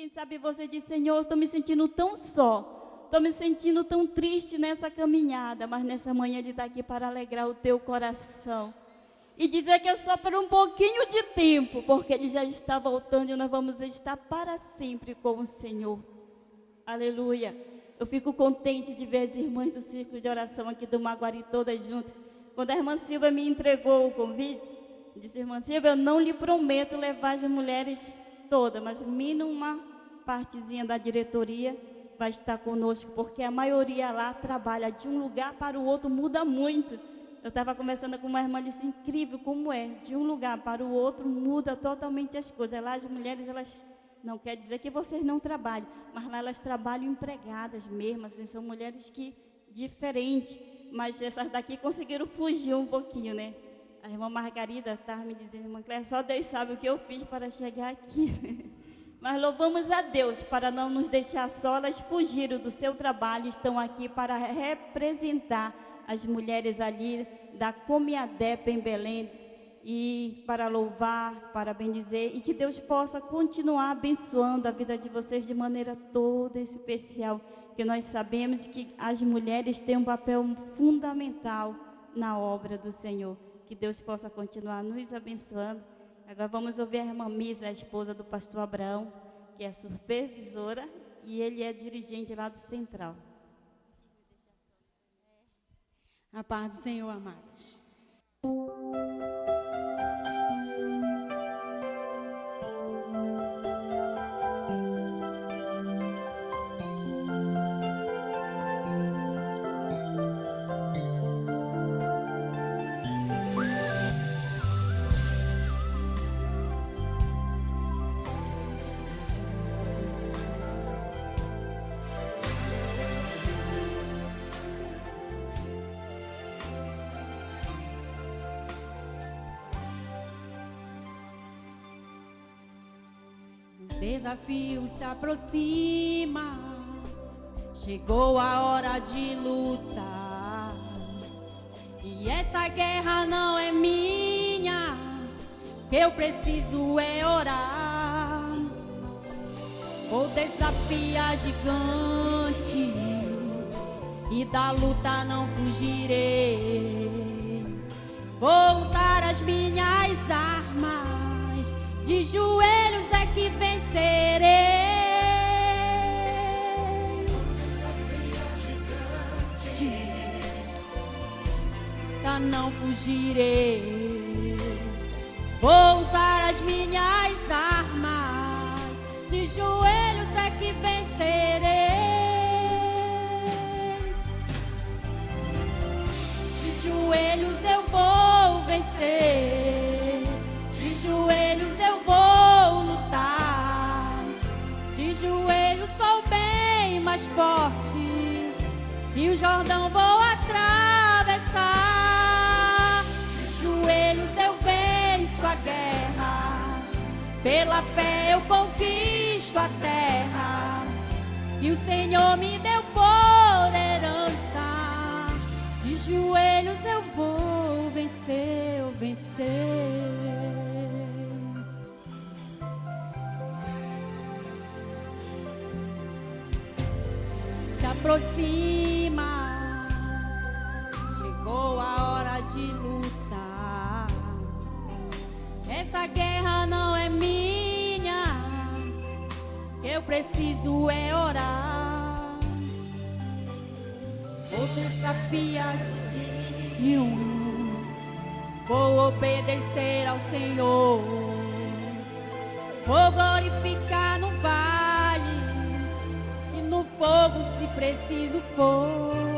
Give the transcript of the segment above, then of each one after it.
quem sabe você diz, Senhor, estou me sentindo tão só, estou me sentindo tão triste nessa caminhada, mas nessa manhã Ele está aqui para alegrar o teu coração. E dizer que é só por um pouquinho de tempo, porque Ele já está voltando e nós vamos estar para sempre com o Senhor. Aleluia. Eu fico contente de ver as irmãs do Círculo de Oração aqui do Maguari todas juntas. Quando a irmã Silvia me entregou o convite, disse, irmã Silvia, eu não lhe prometo levar as mulheres todas, mas mínimo uma partezinha da diretoria vai estar conosco, porque a maioria lá trabalha de um lugar para o outro, muda muito. Eu estava conversando com uma irmã e disse, incrível como é, de um lugar para o outro muda totalmente as coisas. Lá as mulheres, elas... Não quer dizer que vocês não trabalhem, mas lá elas trabalham empregadas mesmo, assim, são mulheres que diferentes, mas essas daqui conseguiram fugir um pouquinho, né? A irmã Margarida estava me dizendo, irmã Cléia, só Deus sabe o que eu fiz para chegar aqui. Mas louvamos a Deus para não nos deixar só, elas fugiram do seu trabalho, estão aqui para representar as mulheres ali da Comiadep em Belém, e para louvar, para bendizer, e que Deus possa continuar abençoando a vida de vocês de maneira toda especial, que nós sabemos que as mulheres têm um papel fundamental na obra do Senhor. Que Deus possa continuar nos abençoando. Agora vamos ouvir a irmã Misa, a esposa do pastor Abraão, que é supervisora, e ele é dirigente lá do Central. A paz do Senhor, amados. Desafio se aproxima, chegou a hora de lutar. E essa guerra não é minha, que eu preciso é orar. Vou desafiar gigante e da luta não fugirei. Vou usar as minhas armas, de joelhos é que vencerei. Já não fugirei. Vou usar as minhas armas, de joelhos é que vencerei. De joelhos eu vou vencer. De joelhos eu vou lutar. De joelhos sou bem mais forte, e o Jordão vou atravessar. De joelhos eu venço a guerra, pela fé eu conquisto a terra, e o Senhor me deu por herança. De joelhos eu vou vencer, eu vencer. Se aproxima, chegou a hora de lutar. Essa guerra não é minha, eu preciso é orar. Vou desafiar nenhum, vou obedecer ao Senhor. Vou glorificar no vale e no fogo se preciso for.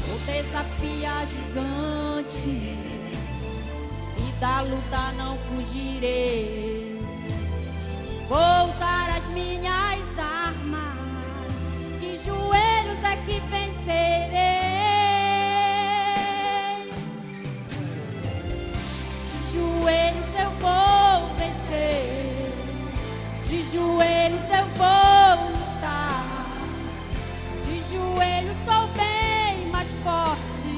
Vou desafiar gigante e da luta não fugirei. Vou usar as minhas armas, de joelhos é que vencerei. De joelhos eu vou vencer. De joelhos eu vou lutar. De joelhos sou bem mais forte,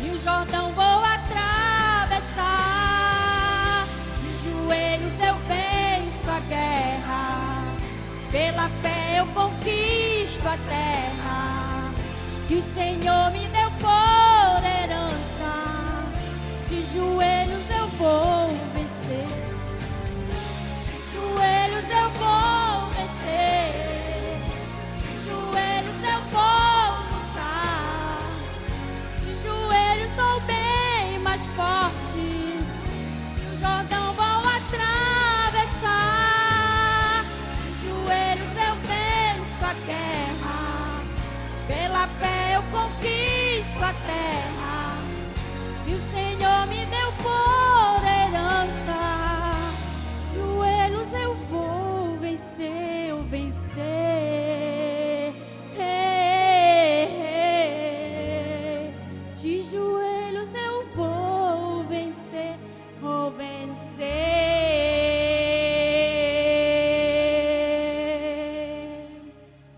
e o Jordão vou atravessar. De joelhos eu venço a guerra, Pela fé eu conquisto a terra que o Senhor me deu por herança. De joelhos eu vou vencer. De joelhos eu vou vencer. De joelhos eu vou lutar. De joelhos sou bem mais forte. O Jordão vou atravessar. De joelhos eu venço a guerra. Pela fé eu conquisto a terra que o Senhor me deu por herança. Joelhos eu vou vencer, eu vencer. De joelhos eu vou vencer, vou vencer.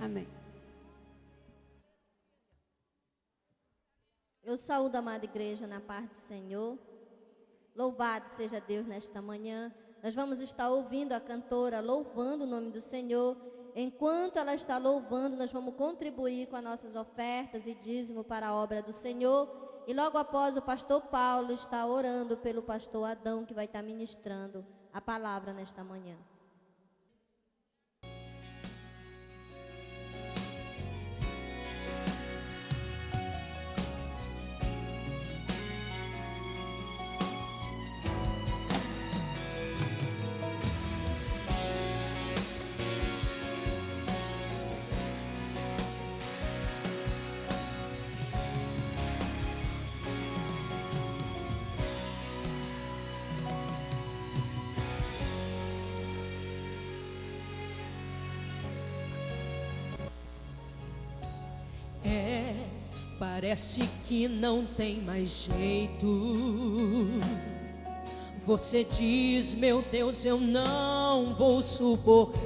Amém. Eu saúdo a amada igreja na paz do Senhor. Louvado seja Deus nesta manhã. Nós vamos estar ouvindo a cantora louvando o nome do Senhor. Enquanto ela está louvando, nós vamos contribuir com as nossas ofertas e dízimo para a obra do Senhor. E logo após, o pastor Paulo está orando pelo pastor Adão, que vai estar ministrando a palavra nesta manhã. Parece que não tem mais jeito. Você diz, meu Deus, eu não vou suportar.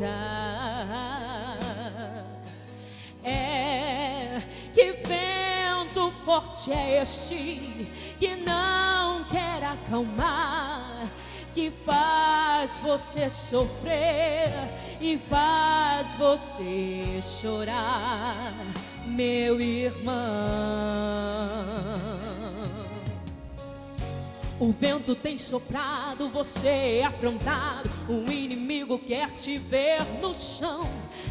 Que vento forte é este que não quer acalmar, que faz você sofrer e faz você chorar, meu irmão. O vento tem soprado, você é afrontado. O inimigo quer te ver no chão.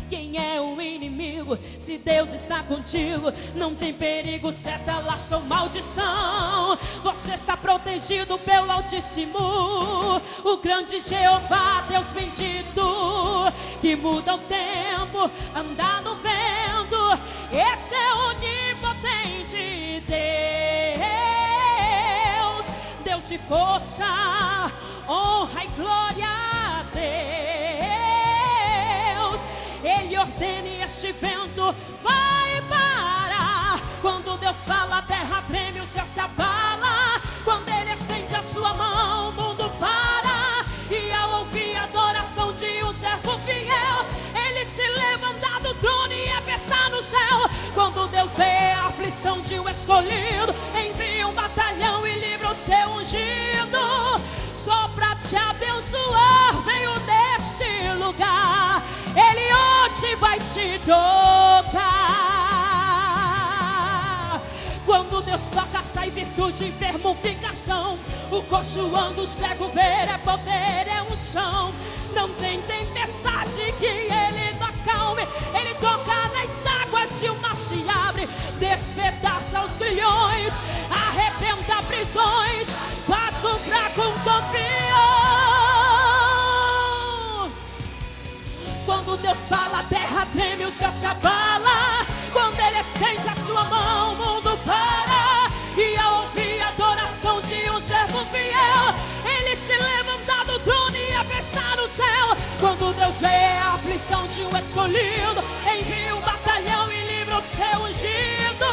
Quem é o inimigo? Se Deus está contigo, não tem perigo, seta, laço ou maldição. Você está protegido pelo Altíssimo, o grande Jeová, Deus bendito, que muda o tempo, anda no vento. Esse é o onipotente Deus, Deus de força, honra e glória a Deus. Ele ordena e este vento vai parar. Quando Deus fala, a terra treme, o céu se abala. Quando Ele estende a sua mão, o mundo para. E ao ouvir a adoração de um servo fiel, Ele se levanta do trono e a festa no céu. Quando Deus vê a aflição de um escolhido, envia um batalhão e livra o seu ungido. Só pra te abençoar veio neste lugar. Ele hoje vai te tocar. Quando Deus toca, sai virtude, enfermo, ficação. O coxo anda, o cego ver, é poder, é unção. Não tem tempestade que Ele não acalme. Ele toca nas águas e o mar se abre. Despedaça os grilhões, arrebenta prisões, faz do fraco um campeão. Quando Deus fala, a terra treme, o céu se abala. Quando Ele estende a sua mão, o mundo para. E ao ouvir a adoração de um servo fiel, Ele se levanta do trono e a festa no céu. Quando Deus vê a aflição de um escolhido, envia um batalhão e livra o seu ungido.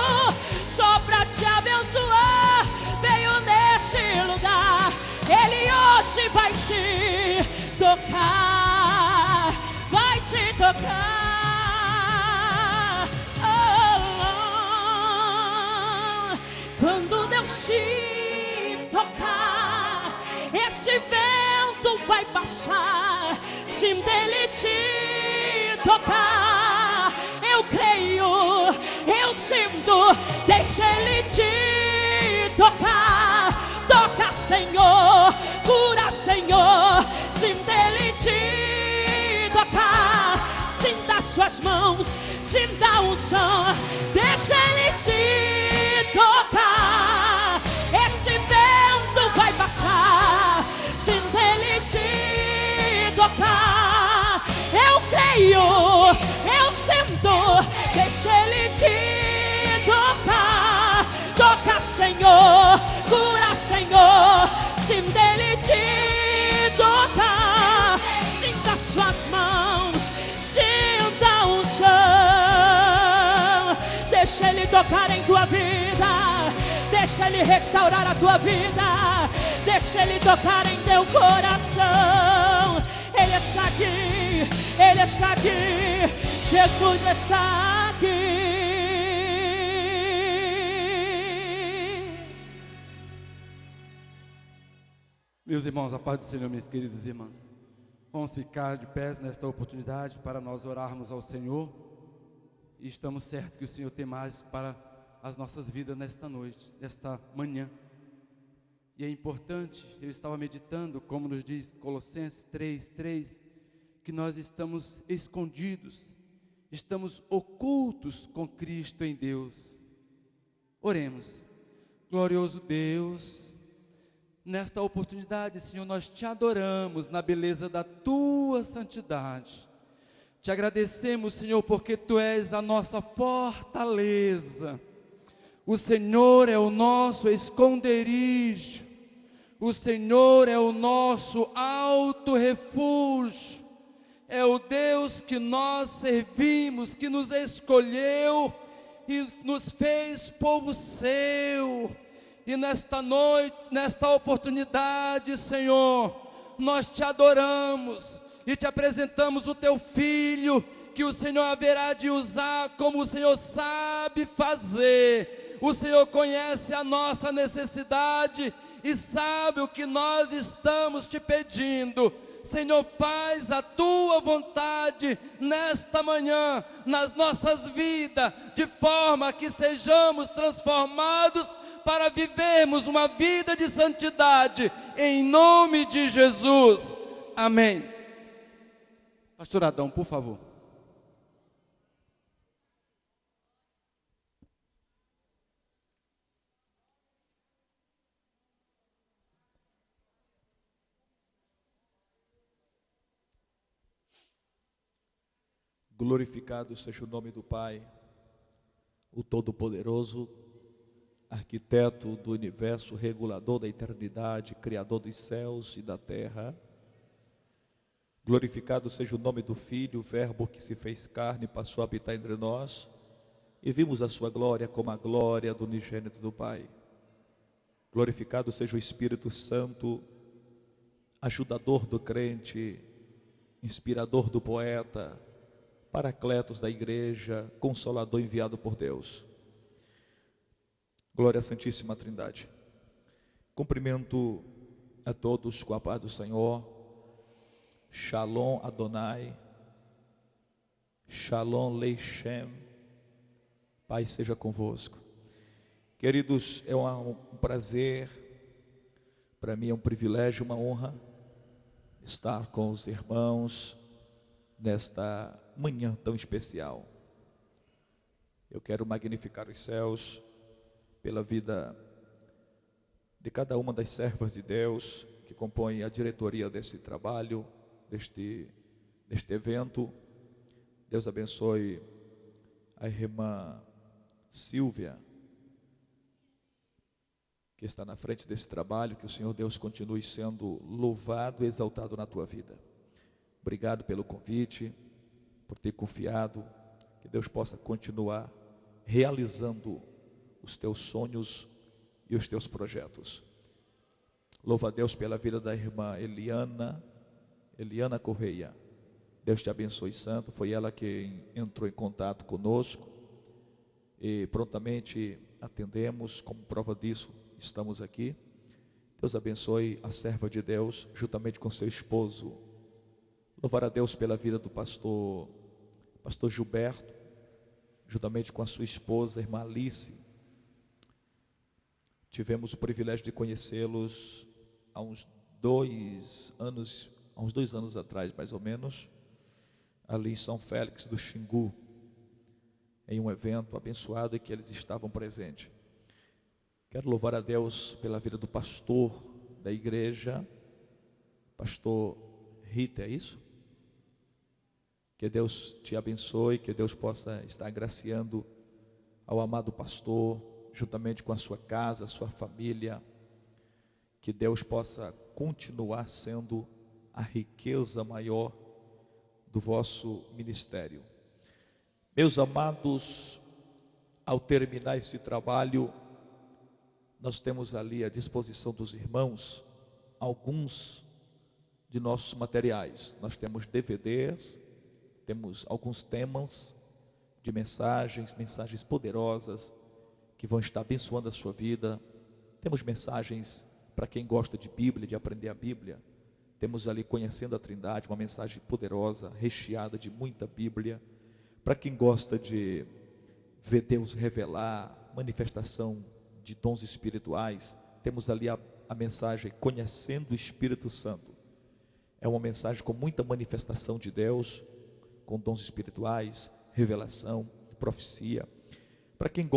Só pra te abençoar veio neste lugar. Ele hoje vai te tocar, vai te tocar. Quando Deus te tocar, esse vento vai passar. Sim, dele te tocar. Eu creio, eu sinto, deixa Ele te tocar. Toca, Senhor, cura, Senhor, sinta Ele te tocar. Sinta as suas mãos, sinta a unção, deixa Ele te tocar. Esse vento vai passar, sinta Ele te tocar. Eu creio, eu sinto, deixa Ele te tocar. Toca, Senhor, cura, Senhor, sinta Ele te tocar. Sinta as suas mãos, sinta a unção, deixa Ele tocar em tua vida, deixa Ele restaurar a tua vida, deixa Ele tocar em teu coração. Ele está aqui, Ele está aqui, Jesus está aqui. Meus irmãos, a paz do Senhor, minhas queridas irmãs. Vamos ficar de pés nesta oportunidade para nós orarmos ao Senhor. E estamos certos que o Senhor tem mais para as nossas vidas nesta noite, nesta manhã. E é importante, eu estava meditando, como nos diz Colossenses 3:3, que nós estamos escondidos, estamos ocultos com Cristo em Deus. Oremos. Glorioso Deus, nesta oportunidade, Senhor, nós te adoramos na beleza da tua santidade. Te agradecemos, Senhor, porque tu és a nossa fortaleza. O Senhor é o nosso esconderijo. O Senhor é o nosso alto refúgio. É o Deus que nós servimos, que nos escolheu e nos fez povo seu. E nesta noite, nesta oportunidade, Senhor, nós te adoramos e te apresentamos o teu Filho, que o Senhor haverá de usar como o Senhor sabe fazer. O Senhor conhece a nossa necessidade e sabe o que nós estamos te pedindo. Senhor, faz a tua vontade nesta manhã, nas nossas vidas, de forma que sejamos transformados para vivermos uma vida de santidade, em nome de Jesus, amém. Pastor Adão, por favor. Glorificado seja o nome do Pai, o Todo-Poderoso, arquiteto do universo, regulador da eternidade, criador dos céus e da terra. Glorificado seja o nome do Filho, o Verbo que se fez carne e passou a habitar entre nós, e vimos a sua glória como a glória do unigênito do Pai. Glorificado seja o Espírito Santo, ajudador do crente, inspirador do poeta, paracletos da igreja, consolador enviado por Deus. Glória à Santíssima Trindade. Cumprimento a todos com a paz do Senhor. Shalom Adonai. Shalom Leichem. Paz seja convosco. Queridos, é um prazer, para mim é um privilégio, uma honra estar com os irmãos nesta manhã tão especial. Eu quero magnificar os céus pela vida de cada uma das servas de Deus que compõem a diretoria desse trabalho, deste evento. Deus abençoe a irmã Silvia, que está na frente desse trabalho. Que o Senhor Deus continue sendo louvado e exaltado na tua vida. Obrigado pelo convite, por ter confiado. Que Deus possa continuar realizando os teus sonhos e os teus projetos. Louva a Deus pela vida da irmã Eliana Correia. Deus te abençoe, santo. Foi ela que entrou em contato conosco e prontamente atendemos. Como prova disso, estamos aqui. Deus abençoe a serva de Deus, juntamente com seu esposo. Louvar a Deus pela vida do pastor pastor Gilberto, juntamente com a sua esposa, irmã Alice. Tivemos o privilégio de conhecê-los há uns 2 anos atrás, mais ou menos, ali em São Félix do Xingu, em um evento abençoado em que eles estavam presentes. Quero louvar a Deus pela vida do pastor da igreja, pastor Rita, é isso? Que Deus te abençoe, que Deus possa estar agraciando ao amado pastor, juntamente com a sua casa, a sua família, que Deus possa continuar sendo a riqueza maior do vosso ministério. Meus amados, ao terminar esse trabalho, nós temos ali à disposição dos irmãos alguns de nossos materiais. Nós temos DVDs, temos alguns temas de mensagens poderosas que vão estar abençoando a sua vida. Temos mensagens para quem gosta de Bíblia, de aprender a Bíblia. Temos ali Conhecendo a Trindade, uma mensagem poderosa, recheada de muita Bíblia. Para quem gosta de ver Deus revelar, manifestação de dons espirituais, temos ali a mensagem Conhecendo o Espírito Santo. É uma mensagem com muita manifestação de Deus, com dons espirituais, revelação, profecia. Para quem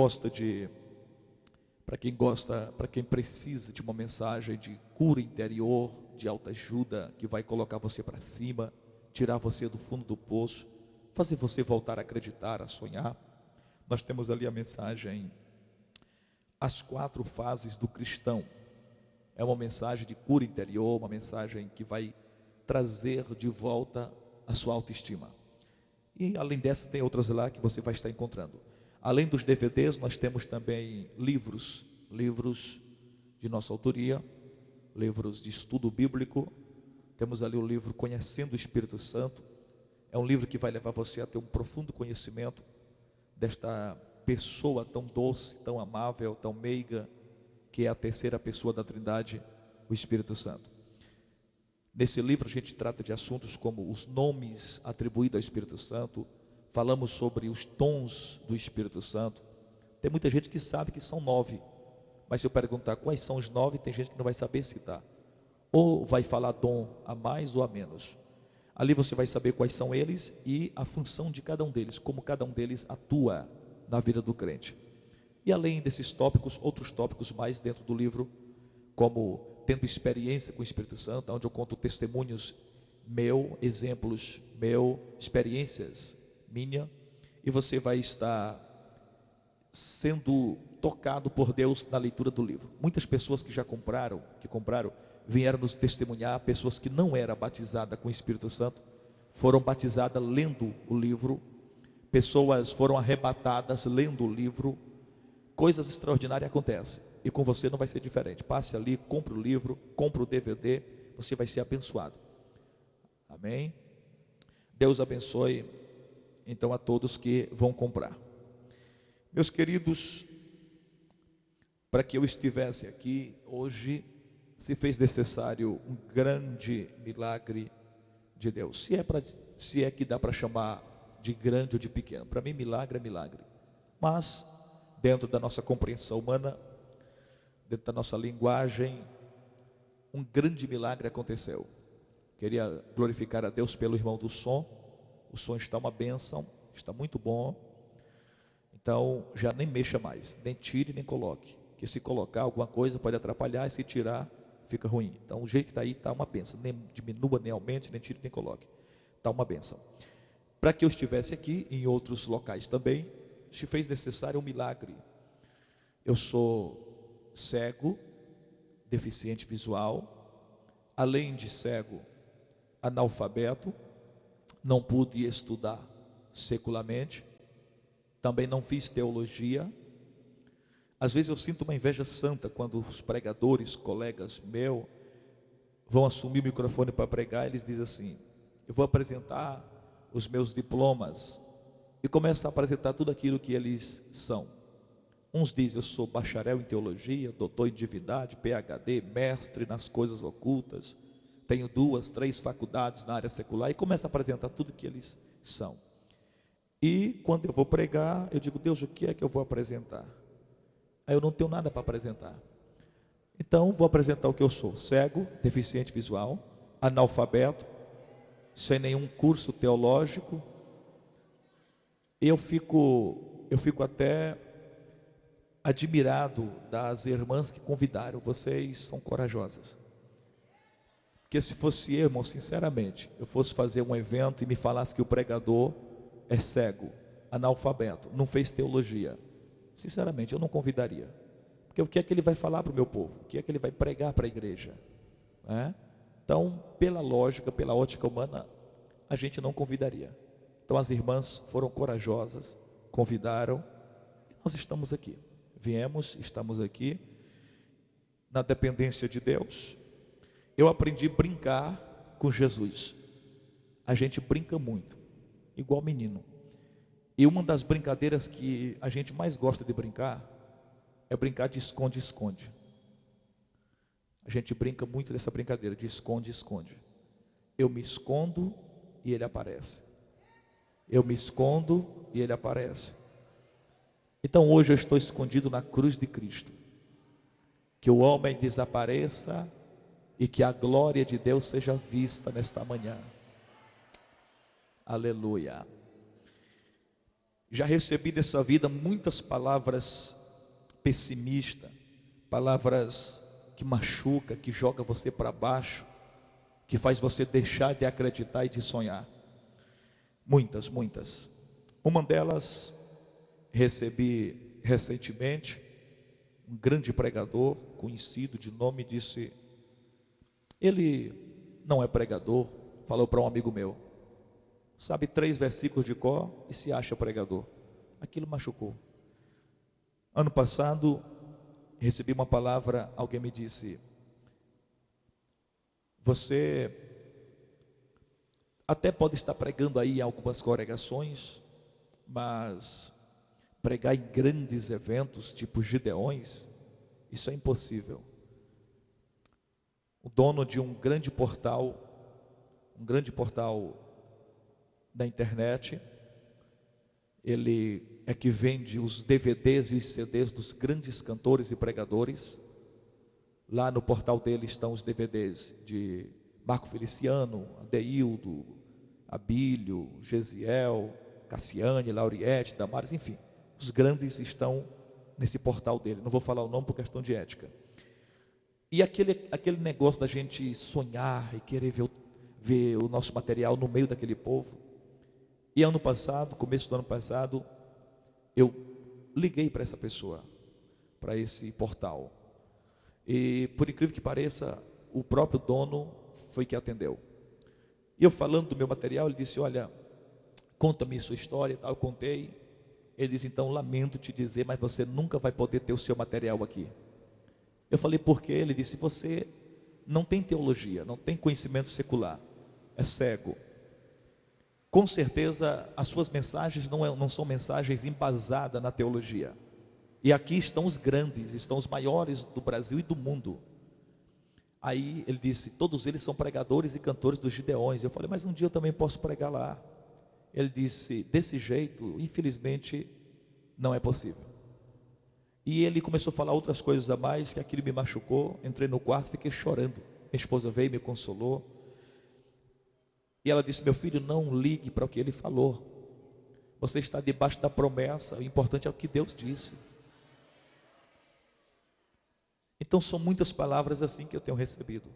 precisa de uma mensagem de cura interior, de autoajuda, que vai colocar você para cima, tirar você do fundo do poço, fazer você voltar a acreditar, a sonhar. Nós temos ali a mensagem As 4 Fases do Cristão. É uma mensagem de cura interior, uma mensagem que vai trazer de volta a sua autoestima. E além dessa, tem outras lá que você vai estar encontrando. Além dos DVDs, nós temos também livros de nossa autoria, livros de estudo bíblico. Temos ali o livro Conhecendo o Espírito Santo. É um livro que vai levar você a ter um profundo conhecimento desta pessoa tão doce, tão amável, tão meiga, que é a terceira pessoa da Trindade, o Espírito Santo. Nesse livro a gente trata de assuntos como os nomes atribuídos ao Espírito Santo. Falamos sobre os dons do Espírito Santo. Tem muita gente que sabe que são 9, mas se eu perguntar quais são os 9, tem gente que não vai saber citar. Ou vai falar dom a mais ou a menos. Ali você vai saber quais são eles e a função de cada um deles, como cada um deles atua na vida do crente. E além desses tópicos, outros tópicos mais dentro do livro, como tendo experiência com o Espírito Santo, onde eu conto testemunhos meu, exemplos meu, experiências minha, e você vai estar sendo tocado por Deus na leitura do livro. Muitas pessoas que compraram, vieram nos testemunhar, pessoas que não eram batizadas com o Espírito Santo, foram batizadas lendo o livro, pessoas foram arrebatadas lendo o livro, coisas extraordinárias acontecem, e com você não vai ser diferente. Passe ali, compre o livro, compre o DVD, você vai ser abençoado. Amém? Deus abençoe então a todos que vão comprar. Meus queridos, para que eu estivesse aqui hoje, se fez necessário um grande milagre de Deus. Se é que dá para chamar de grande ou de pequeno. Para mim, milagre é milagre. Mas, dentro da nossa compreensão humana, dentro da nossa linguagem, um grande milagre aconteceu. Queria glorificar a Deus pelo irmão do som. O som está uma bênção, está muito bom. Então, já nem mexa mais, nem tire, nem coloque. Que se colocar alguma coisa pode atrapalhar, e se tirar, fica ruim. Então, o jeito que está aí está uma bênção. Nem diminua, nem aumente, nem tire, nem coloque. Está uma bênção. Para que eu estivesse aqui, em outros locais também, se fez necessário um milagre. Eu sou cego, deficiente visual, além de cego, analfabeto, não pude estudar secularmente, também não fiz teologia. Às vezes eu sinto uma inveja santa quando os pregadores, colegas meus, vão assumir o microfone para pregar. Eles dizem assim: eu vou apresentar os meus diplomas, e começam a apresentar tudo aquilo que eles são. Uns dizem: eu sou bacharel em teologia, doutor em divindade, PhD, mestre nas coisas ocultas, tenho 2, 3 faculdades na área secular, e começa a apresentar tudo que eles são. E quando eu vou pregar, eu digo: Deus, o que é que eu vou apresentar? Aí eu não tenho nada para apresentar. Então vou apresentar o que eu sou: cego, deficiente visual, analfabeto, sem nenhum curso teológico. Eu fico até admirado das irmãs que convidaram. Vocês são corajosas. Porque se fosse eu, irmão, sinceramente, eu fosse fazer um evento e me falasse que o pregador é cego, analfabeto, não fez teologia, sinceramente eu não convidaria. Porque o que é que ele vai falar para o meu povo? O que é que ele vai pregar para a igreja? Então, pela lógica, pela ótica humana, a gente não convidaria. Então as irmãs foram corajosas, convidaram, e nós estamos aqui. Viemos, estamos aqui, na dependência de Deus. Eu aprendi a brincar com Jesus. A gente brinca muito, igual menino. E uma das brincadeiras que a gente mais gosta de brincar é brincar de esconde-esconde. A gente brinca muito dessa brincadeira de esconde-esconde. Eu me escondo e ele aparece. Eu me escondo e ele aparece. Então hoje eu estou escondido na cruz de Cristo. Que o homem desapareça e que a glória de Deus seja vista nesta manhã. Aleluia. Já recebi nessa vida muitas palavras pessimistas, palavras que machuca, que joga você para baixo, que faz você deixar de acreditar e de sonhar. Muitas, muitas. Uma delas recebi recentemente. Um grande pregador conhecido de nome disse: ele não é pregador, falou para um amigo meu, sabe 3 versículos de cor e se acha pregador. Aquilo machucou. Ano passado recebi uma palavra, alguém me disse: você até pode estar pregando aí algumas congregações, mas pregar em grandes eventos, tipo Gideões, isso é impossível. O dono de um grande portal da internet, ele é que vende os DVDs e os CDs dos grandes cantores e pregadores. Lá no portal dele estão os DVDs de Marco Feliciano, Adeildo, Abílio, Gesiel, Cassiane, Lauriette, Damares, enfim. Os grandes estão nesse portal dele. Não vou falar o nome por questão de ética. E aquele negócio da gente sonhar e querer ver o nosso material no meio daquele povo. E ano passado, começo do ano passado, eu liguei para essa pessoa, para esse portal. E por incrível que pareça, o próprio dono foi que atendeu. E eu falando do meu material, ele disse: olha, conta-me sua história e tal. Eu contei. Ele disse: então, lamento te dizer, mas você nunca vai poder ter o seu material aqui. Eu falei: por quê? Ele disse: você não tem teologia, não tem conhecimento secular, é cego. Com certeza as suas mensagens não são mensagens embasadas na teologia. E aqui estão os grandes, estão os maiores do Brasil e do mundo. Aí ele disse: todos eles são pregadores e cantores dos Gideões. Eu falei: mas um dia eu também posso pregar lá. Ele disse: desse jeito, infelizmente, não é possível. E ele começou a falar outras coisas a mais, que aquilo me machucou. Entrei no quarto, fiquei chorando. Minha esposa veio, me consolou. E ela disse: meu filho, não ligue para o que ele falou. Você está debaixo da promessa, o importante é o que Deus disse. Então são muitas palavras assim que eu tenho recebido.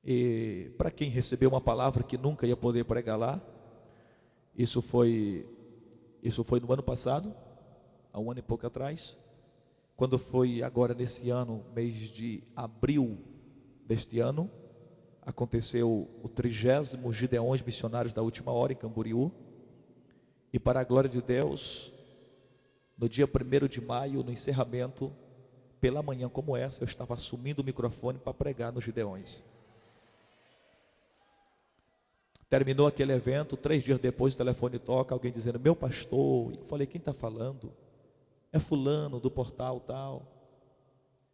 E para quem recebeu uma palavra que nunca ia poder pregar lá, isso foi no ano passado, há um ano e pouco atrás. Quando foi agora nesse ano, mês de abril deste ano, aconteceu o 30º Gideões Missionários da Última Hora em Camboriú. E para a glória de Deus, no dia 1º de maio, no encerramento, pela manhã como essa, eu estava assumindo o microfone para pregar nos Gideões. Terminou aquele evento, 3 dias depois o telefone toca, alguém dizendo: meu pastor. Eu falei: quem está falando? É fulano do portal tal.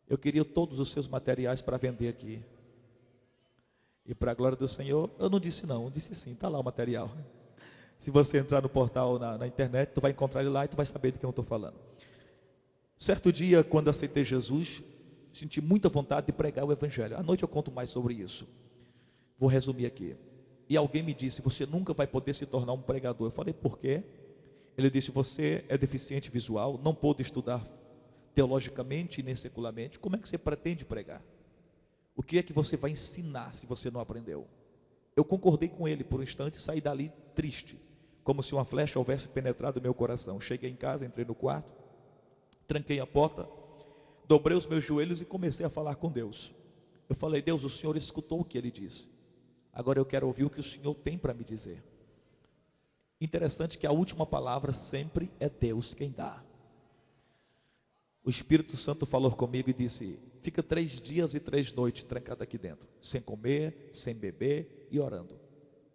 Eu queria todos os seus materiais para vender aqui. E para a glória do Senhor, eu não disse não, eu disse sim, está lá o material. Se você entrar no portal na internet, tu vai encontrar ele lá e tu vai saber de quem eu estou falando. Certo dia, quando aceitei Jesus, senti muita vontade de pregar o Evangelho. À noite eu conto mais sobre isso. Vou resumir aqui. E alguém me disse: você nunca vai poder se tornar um pregador. Eu falei: por quê? Ele disse: você é deficiente visual, não pôde estudar teologicamente e nem secularmente. Como é que você pretende pregar? O que é que você vai ensinar se você não aprendeu? Eu concordei com ele por um instante e saí dali triste, como se uma flecha houvesse penetrado meu coração. Cheguei em casa, entrei no quarto, tranquei a porta, dobrei os meus joelhos e comecei a falar com Deus. Eu falei: Deus, o Senhor escutou o que ele disse, agora eu quero ouvir o que o Senhor tem para me dizer. Interessante que a última palavra sempre é Deus quem dá. O Espírito Santo falou comigo e disse: fica 3 dias e 3 noites trancado aqui dentro, sem comer, sem beber e orando.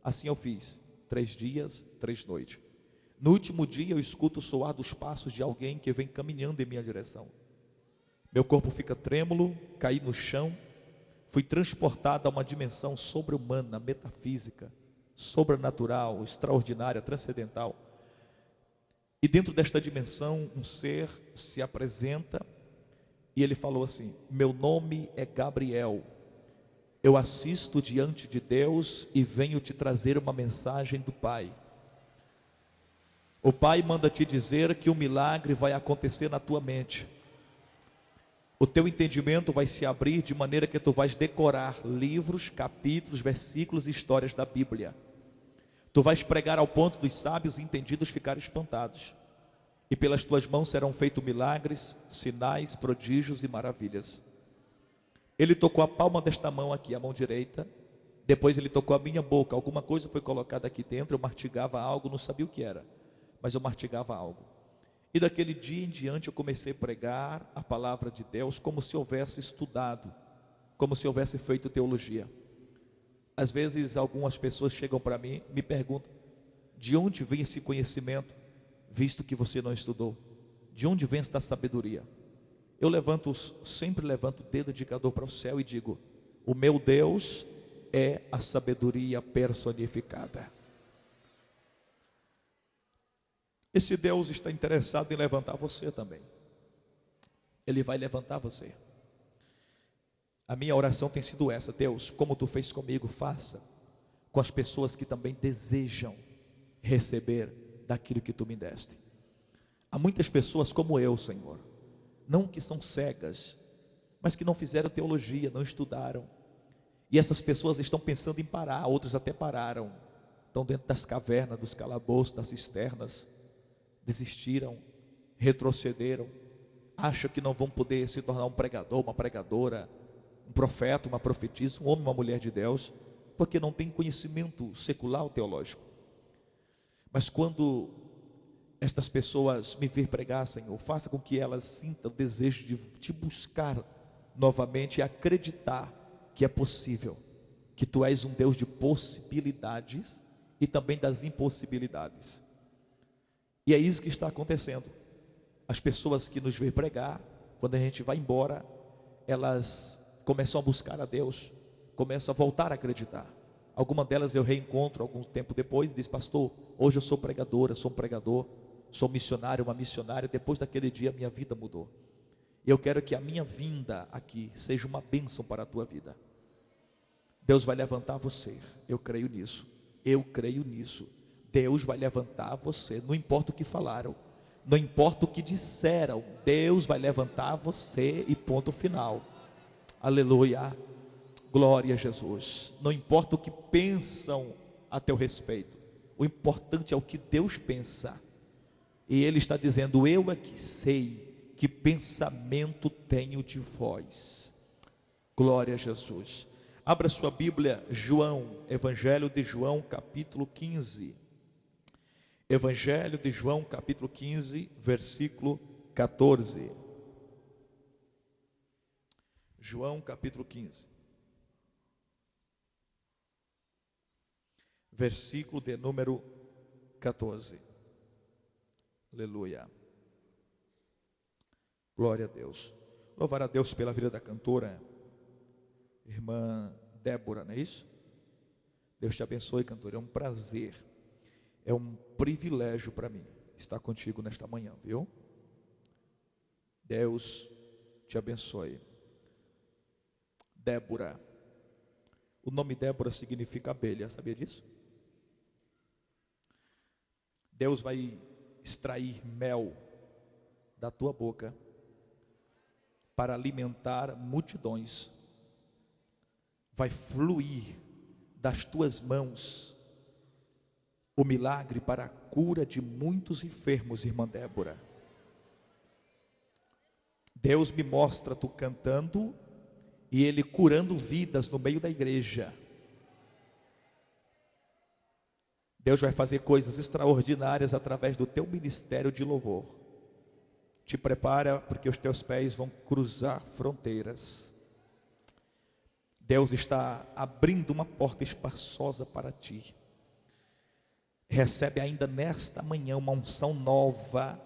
Assim eu fiz, 3 dias, 3 noites. No último dia eu escuto o soar dos passos de alguém que vem caminhando em minha direção. Meu corpo fica trêmulo, caí no chão, fui transportado a uma dimensão sobre-humana, metafísica, sobrenatural, extraordinária, transcendental. E dentro desta dimensão, um ser se apresenta e ele falou assim: meu nome é Gabriel, eu assisto diante de Deus e venho te trazer uma mensagem do Pai. O Pai manda te dizer que um milagre vai acontecer na tua mente. O teu entendimento vai se abrir de maneira que tu vais decorar livros, capítulos, versículos e histórias da Bíblia. Tu vais pregar ao ponto dos sábios e entendidos ficarem espantados. E pelas tuas mãos serão feitos milagres, sinais, prodígios e maravilhas. Ele tocou a palma desta mão aqui, a mão direita. Depois ele tocou a minha boca. Alguma coisa foi colocada aqui dentro. Eu mastigava algo, não sabia o que era, mas eu mastigava algo. E daquele dia em diante eu comecei a pregar a palavra de Deus como se houvesse estudado, como se houvesse feito teologia. Às vezes algumas pessoas chegam para mim e me perguntam: de onde vem esse conhecimento, visto que você não estudou? De onde vem esta sabedoria? Eu sempre levanto o dedo indicador para o céu e digo: o meu Deus é a sabedoria personificada. Esse Deus está interessado em levantar você também. Ele vai levantar você. A minha oração tem sido essa: Deus, como tu fez comigo, faça com as pessoas que também desejam receber daquilo que tu me deste. Há muitas pessoas como eu, Senhor, não que são cegas, mas que não fizeram teologia, não estudaram. E essas pessoas estão pensando em parar, outros até pararam, estão dentro das cavernas, dos calabouços, das cisternas, desistiram, retrocederam, acham que não vão poder se tornar um pregador, uma pregadora, um profeta, uma profetisa, um homem, uma mulher de Deus, porque não tem conhecimento secular ou teológico. Mas quando estas pessoas me vir pregar, Senhor, faça com que elas sintam o desejo de te buscar novamente e acreditar que é possível, que tu és um Deus de possibilidades e também das impossibilidades. E é isso que está acontecendo. As pessoas que nos veem pregar, quando a gente vai embora, elas começam a buscar a Deus, começam a voltar a acreditar. Algumas delas eu reencontro algum tempo depois e diz: pastor, hoje eu sou pregadora, sou um pregador, sou missionário, uma missionária. Depois daquele dia a minha vida mudou. E eu quero que a minha vinda aqui seja uma bênção para a tua vida. Deus vai levantar você, eu creio nisso, eu creio nisso. Deus vai levantar você, não importa o que falaram, não importa o que disseram, Deus vai levantar você e ponto final. Aleluia, glória a Jesus. Não importa o que pensam a teu respeito, o importante é o que Deus pensa. E Ele está dizendo: eu é que sei que pensamento tenho de vós. Glória a Jesus. Abra sua Bíblia, João, Evangelho de João, capítulo 15. Evangelho de João, capítulo 15, versículo 14. João, capítulo 15. Versículo de número 14. Aleluia. Glória a Deus. Louvar a Deus pela vida da cantora, irmã Débora, não é isso? Deus te abençoe, cantora. É um prazer É um privilégio para mim estar contigo nesta manhã, viu? Deus te abençoe. Débora. O nome Débora significa abelha, sabia disso? Deus vai extrair mel da tua boca para alimentar multidões. Vai fluir das tuas mãos o milagre para a cura de muitos enfermos, irmã Débora. Deus me mostra tu cantando e Ele curando vidas no meio da igreja. Deus vai fazer coisas extraordinárias através do teu ministério de louvor. Te prepara, porque os teus pés vão cruzar fronteiras. Deus está abrindo uma porta espaçosa para ti. Recebe ainda nesta manhã uma unção nova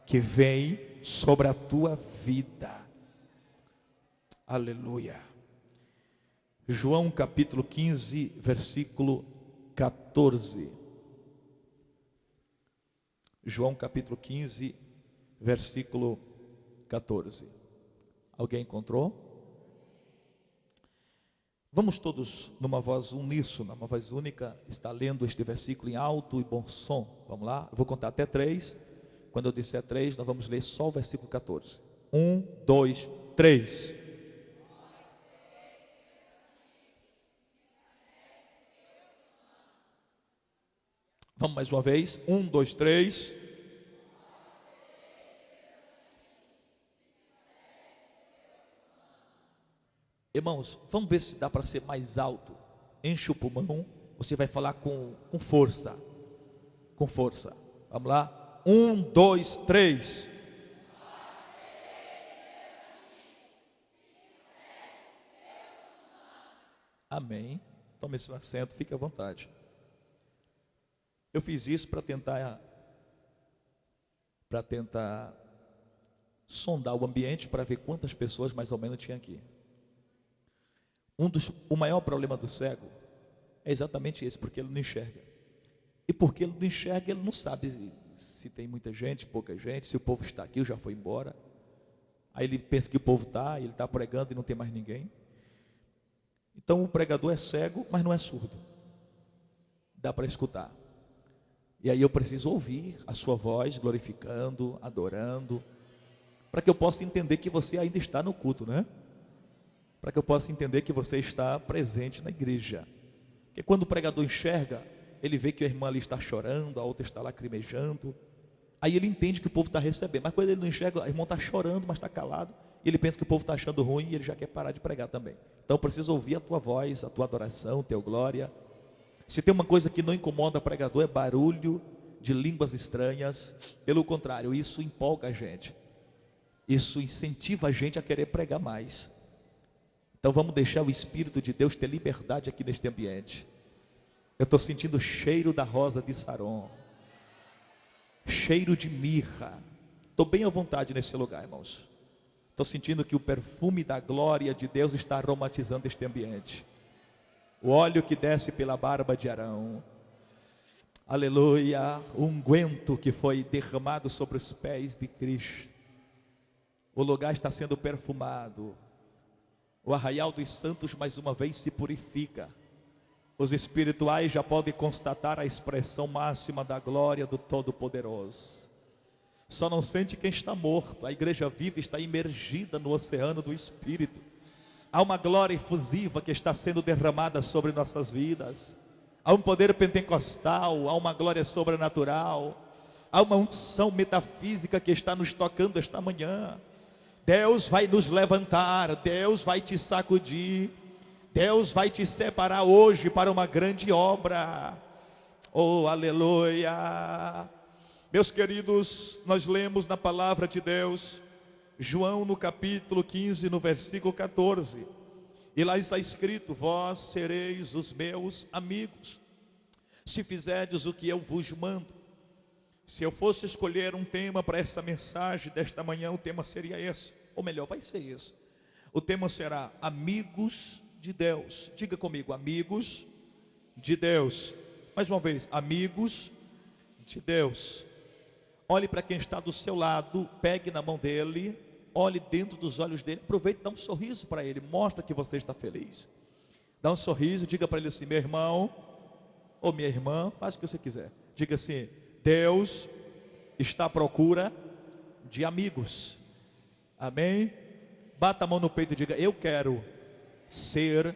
que vem sobre a tua vida. Aleluia. João capítulo 15, versículo 14. João capítulo 15, versículo 14. Alguém encontrou? Vamos todos numa voz uníssona, uma voz única, estar lendo este versículo em alto e bom som. Vamos lá? Eu vou contar até 3. Quando eu disser 3, nós vamos ler só o versículo 14. 1, 2, 3. Vamos mais uma vez. 1, 2, 3. Irmãos, vamos ver se dá para ser mais alto. Enche o pulmão. Você vai falar com força. Com força. Vamos lá. 1, 2, 3. Amém. Tome seu assento, fique à vontade. Eu fiz isso para tentar sondar o ambiente para ver quantas pessoas mais ou menos tinha aqui. O maior problema do cego é exatamente esse, porque ele não enxerga. E porque ele não enxerga, ele não sabe se tem muita gente, pouca gente, se o povo está aqui ou já foi embora. Aí ele pensa que o povo está, ele está pregando e não tem mais ninguém. Então o pregador é cego, mas não é surdo. Dá para escutar. E aí eu preciso ouvir a sua voz glorificando, adorando, para que eu possa entender que você ainda está no culto, né? Para que eu possa entender que você está presente na igreja. Porque quando o pregador enxerga, ele vê que a irmã ali está chorando, a outra está lacrimejando. Aí ele entende que o povo está recebendo. Mas quando ele não enxerga, a irmã está chorando, mas está calado. E ele pensa que o povo está achando ruim e ele já quer parar de pregar também. Então eu preciso ouvir a tua voz, a tua adoração, a tua glória. Se tem uma coisa que não incomoda o pregador, é barulho de línguas estranhas. Pelo contrário, isso empolga a gente. Isso incentiva a gente a querer pregar mais. Então vamos deixar o Espírito de Deus ter liberdade aqui neste ambiente. Eu estou sentindo o cheiro da rosa de Saron. Cheiro de mirra. Estou bem à vontade nesse lugar, irmãos. Estou sentindo que o perfume da glória de Deus está aromatizando este ambiente. O óleo que desce pela barba de Arão. Aleluia. O unguento que foi derramado sobre os pés de Cristo. O lugar está sendo perfumado. O arraial dos santos mais uma vez se purifica. Os espirituais já podem constatar a expressão máxima da glória do Todo-Poderoso. Só não sente quem está morto. A igreja viva está imergida no oceano do Espírito. Há uma glória efusiva que está sendo derramada sobre nossas vidas. Há um poder pentecostal, há uma glória sobrenatural. Há uma unção metafísica que está nos tocando esta manhã. Deus vai nos levantar, Deus vai te sacudir, Deus vai te separar hoje para uma grande obra. Oh, aleluia. Meus queridos, nós lemos na palavra de Deus, João no capítulo 15, no versículo 14. E lá está escrito: vós sereis os meus amigos, se fizerdes o que eu vos mando. Se eu fosse escolher um tema para essa mensagem desta manhã, o tema seria esse. Ou melhor, vai ser esse. O tema será amigos de Deus. Diga comigo, amigos de Deus. Mais uma vez, amigos de Deus. Olhe para quem está do seu lado, pegue na mão dele, olhe dentro dos olhos dele, aproveite e dá um sorriso para ele, mostra que você está feliz. Dá um sorriso, diga para ele assim: meu irmão ou minha irmã, faz o que você quiser. Diga assim: Deus está à procura de amigos. Amém? Bata a mão no peito e diga: eu quero ser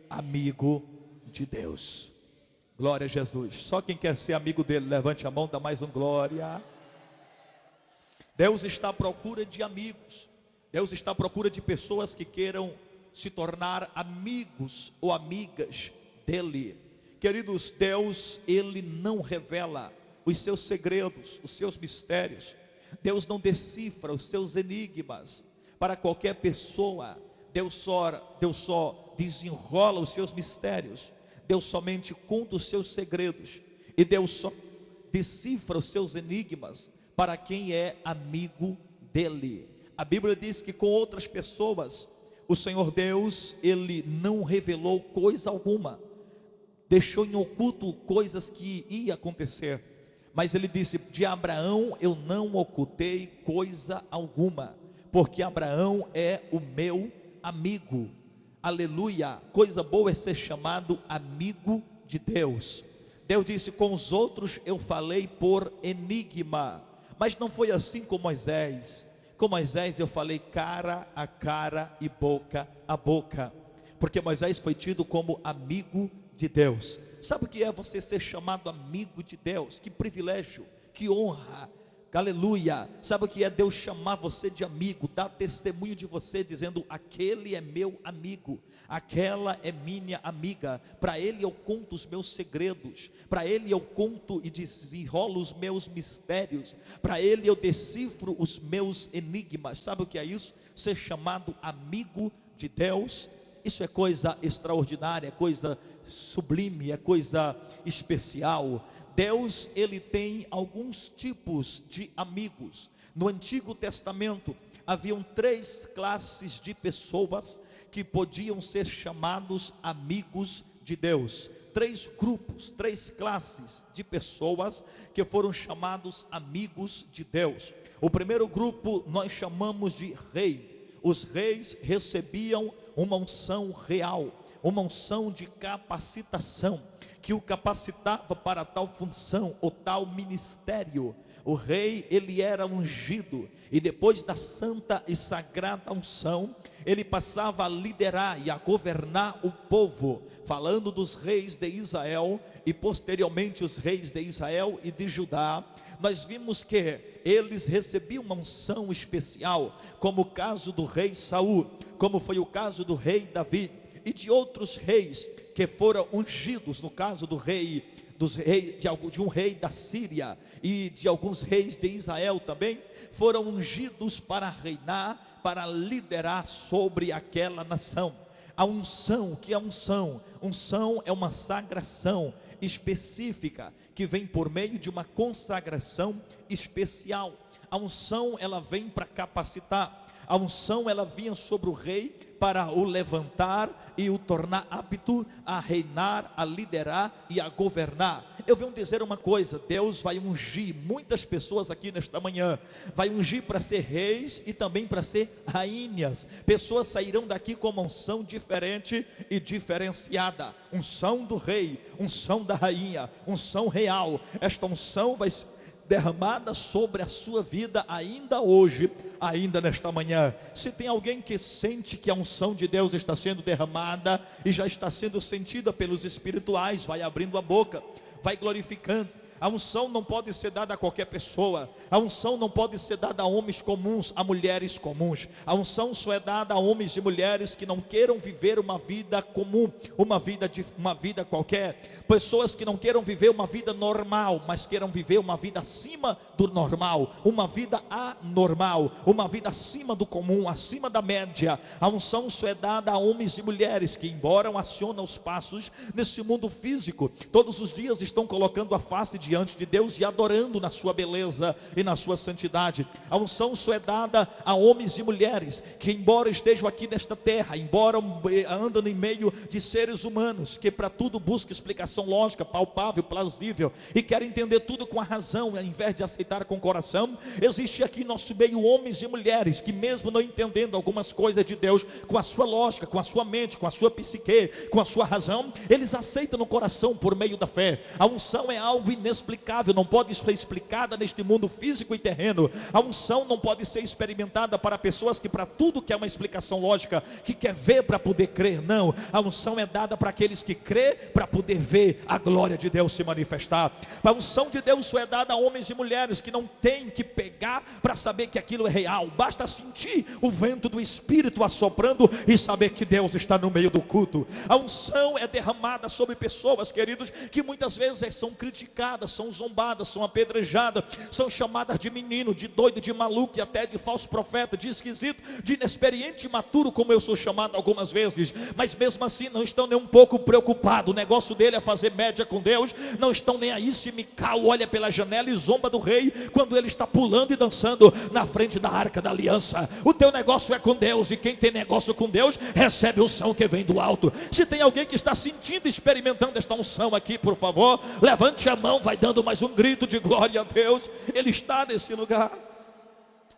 amigo de Deus. Glória a Jesus. Só quem quer ser amigo dele, levante a mão, dá mais um glória. Deus está à procura de amigos. Deus está à procura de pessoas que queiram se tornar amigos ou amigas dele. Queridos, Deus, ele não revela os seus segredos, os seus mistérios. Deus não decifra os seus enigmas para qualquer pessoa. Deus só desenrola os seus mistérios. Deus somente conta os seus segredos. E Deus só decifra os seus enigmas para quem é amigo dele. A Bíblia diz que com outras pessoas, o Senhor Deus, ele não revelou coisa alguma, deixou em oculto coisas que ia acontecer, mas ele disse: de Abraão eu não ocultei coisa alguma, porque Abraão é o meu amigo. Aleluia. Coisa boa é ser chamado amigo de Deus. Deus disse: com os outros eu falei por enigma, mas não foi assim com Moisés. Com Moisés eu falei cara a cara e boca a boca, porque Moisés foi tido como amigo de Deus. Sabe o que é você ser chamado amigo de Deus? Que privilégio, que honra, aleluia. Sabe o que é Deus chamar você de amigo, dar testemunho de você, dizendo: aquele é meu amigo, aquela é minha amiga, para ele eu conto os meus segredos, para ele eu conto e desenrolo os meus mistérios, para ele eu decifro os meus enigmas. Sabe o que é isso? Ser chamado amigo de Deus. Isso é coisa extraordinária, é coisa sublime, é coisa especial. Deus, ele tem alguns tipos de amigos. No Antigo Testamento haviam 3 classes de pessoas que podiam ser chamados amigos de Deus. 3 grupos, 3 classes de pessoas que foram chamados amigos de Deus. O primeiro grupo nós chamamos de rei. Os reis recebiam uma unção real, uma unção de capacitação, que o capacitava para tal função ou tal ministério. O rei, ele era ungido, e depois da santa e sagrada unção, ele passava a liderar e a governar o povo. Falando dos reis de Israel e posteriormente os reis de Israel e de Judá, nós vimos que eles recebiam uma unção especial, como o caso do rei Saul, como foi o caso do rei Davi e de outros reis que foram ungidos. No caso do rei, de um rei da Síria e de alguns reis de Israel também, foram ungidos para reinar, para liderar sobre aquela nação. A unção, que é unção? Unção é uma sagração específica que vem por meio de uma consagração especial. A unção, ela vem para capacitar. A unção, ela vinha sobre o rei para o levantar e o tornar apto a reinar, a liderar e a governar. Eu venho dizer uma coisa: Deus vai ungir muitas pessoas aqui nesta manhã, vai ungir para ser reis e também para ser rainhas. Pessoas sairão daqui com uma unção diferente e diferenciada. Unção do rei, unção da rainha, unção real. Esta unção vai ser derramada sobre a sua vida ainda hoje, ainda nesta manhã. Se tem alguém que sente que a unção de Deus está sendo derramada e já está sendo sentida pelos espirituais, vai abrindo a boca, vai glorificando. A unção não pode ser dada a qualquer pessoa. A unção não pode ser dada a homens comuns, a mulheres comuns. A unção só é dada a homens e mulheres que não queiram viver uma vida comum, uma vida qualquer. Pessoas que não queiram viver uma vida normal, mas queiram viver uma vida acima do normal, uma vida anormal, uma vida acima do comum, acima da média. A unção só é dada a homens e mulheres que, embora acionam os passos nesse mundo físico, todos os dias estão colocando a face diante de Deus e adorando na sua beleza e na sua santidade. A unção só é dada a homens e mulheres que, embora estejam aqui nesta terra, embora andam em meio de seres humanos, que para tudo buscam explicação lógica, palpável, plausível, e querem entender tudo com a razão, ao invés de aceitar com o coração, existe aqui em nosso meio homens e mulheres que, mesmo não entendendo algumas coisas de Deus, com a sua lógica, com a sua mente, com a sua psique, com a sua razão, eles aceitam no coração por meio da fé. A unção é algo inexplicável, não pode ser explicada neste mundo físico e terreno. A unção não pode ser experimentada para pessoas que para tudo quer uma explicação lógica, que quer ver para poder crer. Não, a unção é dada para aqueles que crê para poder ver a glória de Deus se manifestar. A unção de Deus só é dada a homens e mulheres que não têm que pegar para saber que aquilo é real, basta sentir o vento do Espírito assoprando e saber que Deus está no meio do culto. A unção é derramada sobre pessoas, queridos, que muitas vezes são criticadas, são zombadas, são apedrejadas, são chamadas de menino, de doido, de maluco e até de falso profeta, de esquisito, de inexperiente, imaturo, como eu sou chamado algumas vezes, mas mesmo assim não estão nem um pouco preocupados. O negócio dele é fazer média com Deus, não estão nem aí se Mical olha pela janela e zomba do rei quando ele está pulando e dançando na frente da arca da aliança. O teu negócio é com Deus, e quem tem negócio com Deus recebe unção que vem do alto. Se tem alguém que está sentindo, experimentando esta unção aqui, por favor, levante a mão, vai dando mais um grito de glória a Deus. Ele está nesse lugar,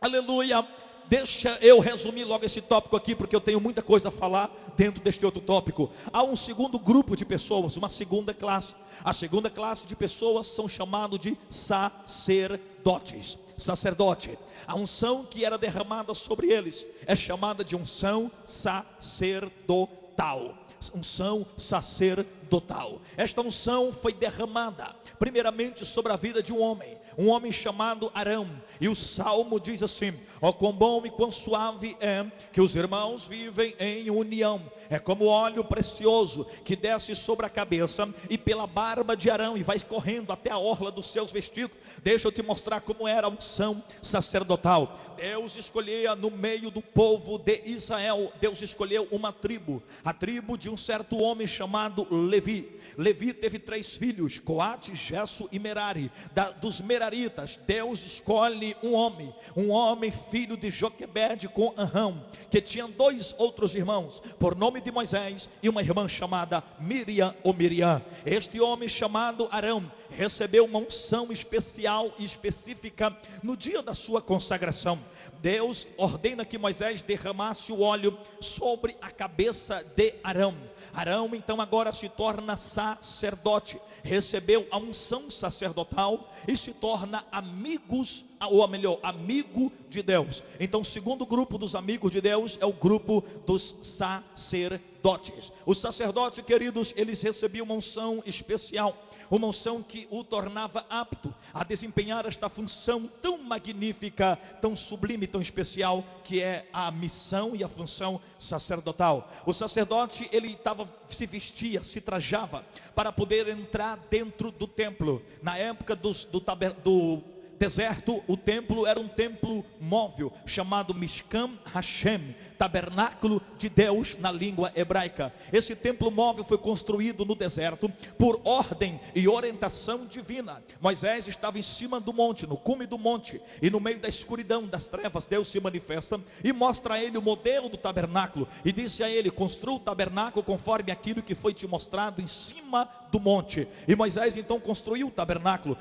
aleluia. Deixa eu resumir logo esse tópico aqui, porque eu tenho muita coisa a falar dentro deste outro tópico. Há um segundo grupo de pessoas, uma segunda classe. A segunda classe de pessoas são chamados de sacerdotes. Sacerdote, a unção que era derramada sobre eles é chamada de unção sacerdotal. Unção sacerdotal. Esta unção foi derramada primeiramente sobre a vida de um homem chamado Arão. E o salmo diz assim: ó, quão bom e quão suave é que os irmãos vivem em união. É como óleo precioso que desce sobre a cabeça e pela barba de Arão e vai correndo até a orla dos seus vestidos. Deixa eu te mostrar como era a unção sacerdotal. Deus escolhia no meio do povo de Israel, Deus escolheu uma tribo, a tribo de um certo homem chamado Levi. Levi teve 3 filhos, Coate, Gesso e Merari. Dos Meraritas, Deus escolhe um homem filho de Joquebede com Arão, que tinha 2 outros irmãos, por nome de Moisés, e uma irmã chamada Miriam ou Miriam. Este homem chamado Arão recebeu uma unção especial e específica no dia da sua consagração. Deus ordena que Moisés derramasse o óleo sobre a cabeça de Arão. Arão então agora se torna sacerdote, recebeu a unção sacerdotal e se torna amigo de Deus. Então o segundo grupo dos amigos de Deus é o grupo dos sacerdotes. Os sacerdotes, queridos, eles recebiam uma unção especial, uma unção que o tornava apto a desempenhar esta função tão magnífica, tão sublime, tão especial, que é a missão e a função sacerdotal. O sacerdote, ele se vestia, se trajava para poder entrar dentro do templo. Na época do deserto, o templo era um templo móvel, chamado Mishkan Hashem, tabernáculo de Deus na língua hebraica. Esse templo móvel foi construído no deserto por ordem e orientação divina. Moisés estava em cima do monte, no cume do monte, e no meio da escuridão, das trevas, Deus se manifesta e mostra a ele o modelo do tabernáculo, e disse a ele: construa o tabernáculo conforme aquilo que foi te mostrado em cima do monte. E Moisés então construiu o tabernáculo,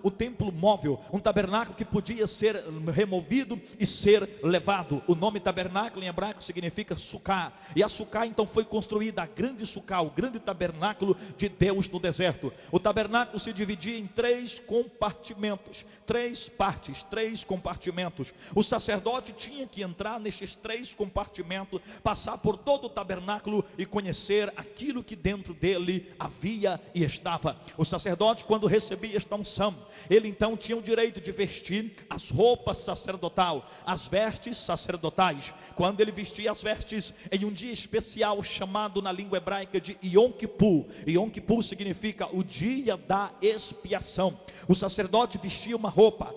o templo móvel, um tabernáculo que podia ser removido e ser levado. O nome tabernáculo em hebraico significa sucá, e a sucá então foi construída, a grande sucá, o grande tabernáculo de Deus no deserto. O tabernáculo se dividia em 3 compartimentos, 3 partes, 3 compartimentos. O sacerdote tinha que entrar nesses 3 compartimentos, passar por todo o tabernáculo e conhecer aquilo que dentro dele havia e estava. O sacerdote, quando recebia esta unção, ele então tinha o direito de vestir as roupas sacerdotal, as vestes sacerdotais. Quando ele vestia as vestes em um dia especial chamado na língua hebraica de Yom Kippur. Yom Kippur significa o dia da expiação. O sacerdote vestia uma roupa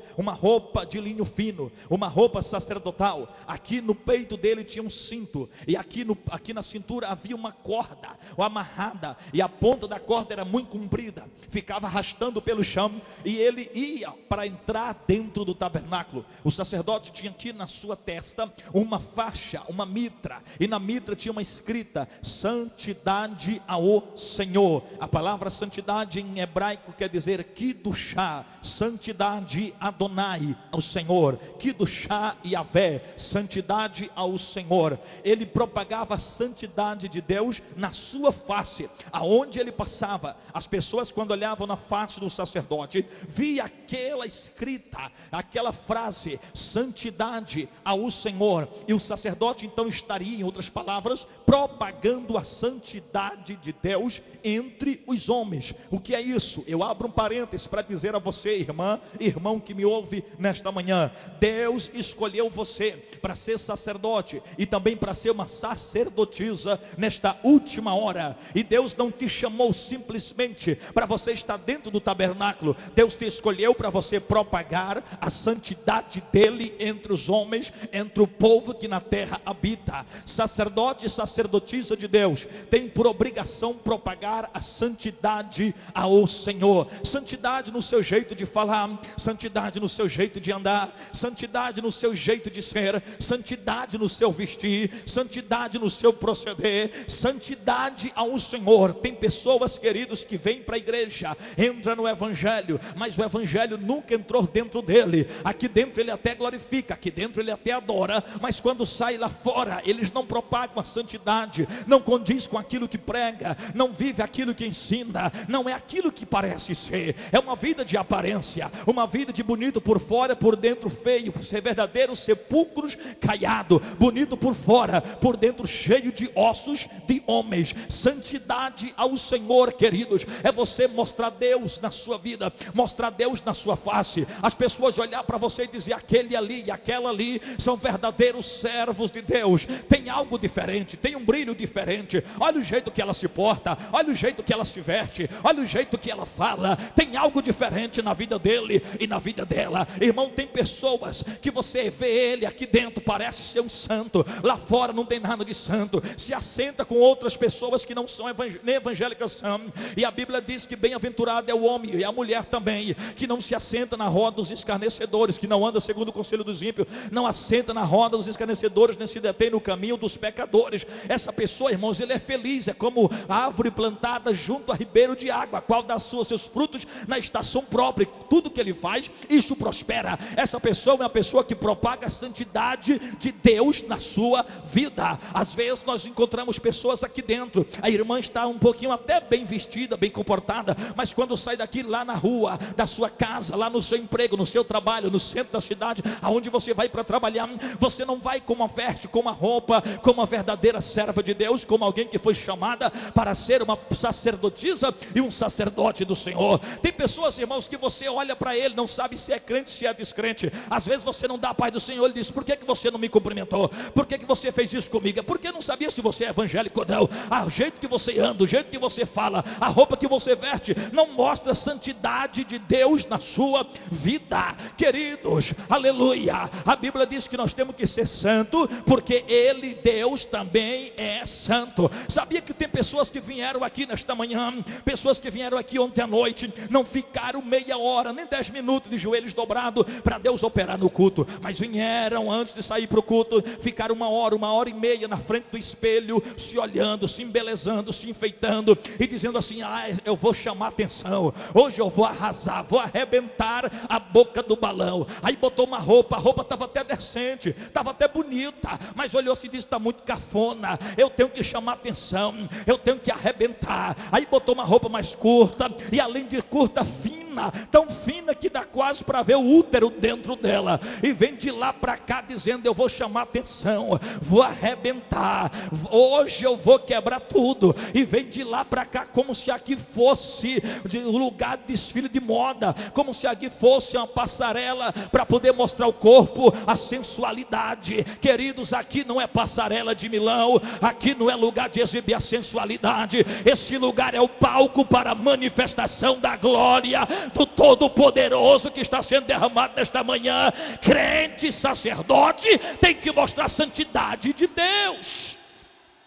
de linho fino, uma roupa sacerdotal. Aqui no peito dele tinha um cinto, e aqui na cintura havia uma corda amarrada, e a ponta ponta da corda era muito comprida, ficava arrastando pelo chão, e ele ia para entrar dentro do tabernáculo. O sacerdote tinha aqui na sua testa uma faixa, uma mitra, e na mitra tinha uma escrita: santidade ao Senhor. A palavra santidade em hebraico quer dizer Kidushá, santidade Adonai, ao Senhor. Kidushá Yavé, santidade ao Senhor. Ele propagava a santidade de Deus na sua face, aonde ele passava. As pessoas, quando olhavam na face do sacerdote, via aquela escrita, aquela frase: santidade ao Senhor. E o sacerdote então estaria, em outras palavras, propagando a santidade de Deus entre os homens. O que é isso? Eu abro um parênteses para dizer a você, irmã, irmão que me ouve nesta manhã: Deus escolheu você para ser sacerdote e também para ser uma sacerdotisa nesta última hora. E Deus não te chamou simplesmente para você estar dentro do tabernáculo. Deus te escolheu para você propagar a santidade dele entre os homens, entre o povo que na terra habita. Sacerdote e sacerdotisa de Deus tem por obrigação propagar a santidade ao Senhor. Santidade no seu jeito de falar, santidade no seu jeito de andar, santidade no seu jeito de ser, santidade no seu vestir, santidade no seu proceder, santidade ao Senhor. Tem pessoas, queridos, que vêm para a igreja, entra no evangelho, mas o evangelho nunca entrou dentro dele. Aqui dentro ele até glorifica, aqui dentro ele até adora, mas quando sai lá fora, eles não propagam a santidade, não condiz com aquilo que prega, não vive aquilo que ensina, não é aquilo que parece ser. É uma vida de aparência, uma vida de bonito por fora, por dentro feio, ser verdadeiro sepulcros caiado, bonito por fora, por dentro cheio de ossos de homens. Santidade ao Senhor, queridos, é você mostrar Deus na sua vida, mostrar Deus na sua face. As pessoas olhar para você e dizer: aquele ali e aquela ali são verdadeiros servos de Deus. Tem algo diferente, tem um brilho diferente. Olha o jeito que ela se porta, olha o jeito que ela se veste, olha o jeito que ela fala. Tem algo diferente na vida dele e na vida dela. Irmão, tem pessoas que você vê ele aqui dentro, parece ser um santo, lá fora não tem nada de santo, se assenta com outras pessoas que não são nem evangélicas são. E a Bíblia diz que bem-aventurado é o homem e a mulher também, que não se assenta na roda dos escarnecedores, que não anda segundo o conselho dos ímpios, não assenta na roda dos escarnecedores, nem se detém no caminho dos pecadores. Essa pessoa, irmãos, ele é feliz, é como a árvore plantada junto a ribeiro de água, a qual dá seus frutos na estação própria. Tudo que ele faz, isso prospera. Essa pessoa é uma pessoa que propaga a santidade de Deus na sua vida. Às vezes nós encontramos pessoas aqui dentro, a irmã está um pouquinho até bem vestida, bem comportada, mas quando sai daqui, lá na rua da sua casa, lá no seu emprego, no seu trabalho, no centro da cidade, aonde você vai para trabalhar, você não vai com uma veste, com uma roupa, como uma verdadeira serva de Deus, como alguém que foi chamada para ser uma sacerdotisa e um sacerdote do Senhor. Tem pessoas, irmãos, que você olha para ele, não sabe se é crente, se é descrente. Às vezes você não dá a paz do Senhor, ele diz: por que você não me cumprimentou? Por que você fez isso comigo? Porque não sabia se você é evangélico ou não. O jeito que você anda, o jeito que você fala, a roupa que você veste, não mostra a santidade de Deus na sua vida. Queridos, aleluia, a Bíblia diz que nós temos que ser santo, porque ele, Deus, também é santo. Sabia que tem pessoas que vieram aqui nesta manhã, pessoas que vieram aqui ontem à noite, não ficaram meia hora, nem 10 minutos de joelhos dobrados para Deus operar no culto, mas vieram antes de sair para o culto, ficaram uma hora e meia na frente do espelho, se olhando, se embelezando, se enfeitando e dizendo assim: eu vou chamar atenção, hoje eu vou arrasar, vou arrebentar a boca do balão. Aí botou uma roupa, a roupa estava até decente, estava até bonita, mas olhou assim e disse: está muito cafona, eu tenho que chamar atenção, eu tenho que arrebentar. Aí botou uma roupa mais curta, e além de curta, fina, tão fina que dá quase para ver o útero dentro dela, e vem de lá para cá dizendo: eu vou chamar atenção, vou arrebentar, hoje eu vou quebrar tudo. E vem de lá para cá como se aqui fosse um lugar de desfile de moda, como se aqui fosse uma passarela para poder mostrar o corpo, a sensualidade. Queridos, aqui não é passarela de Milão, aqui não é lugar de exibir a sensualidade. Esse lugar é o palco para a manifestação da glória do Todo-Poderoso que está sendo derramado nesta manhã. Crente, sacerdote, tem que mostrar a santidade de Deus,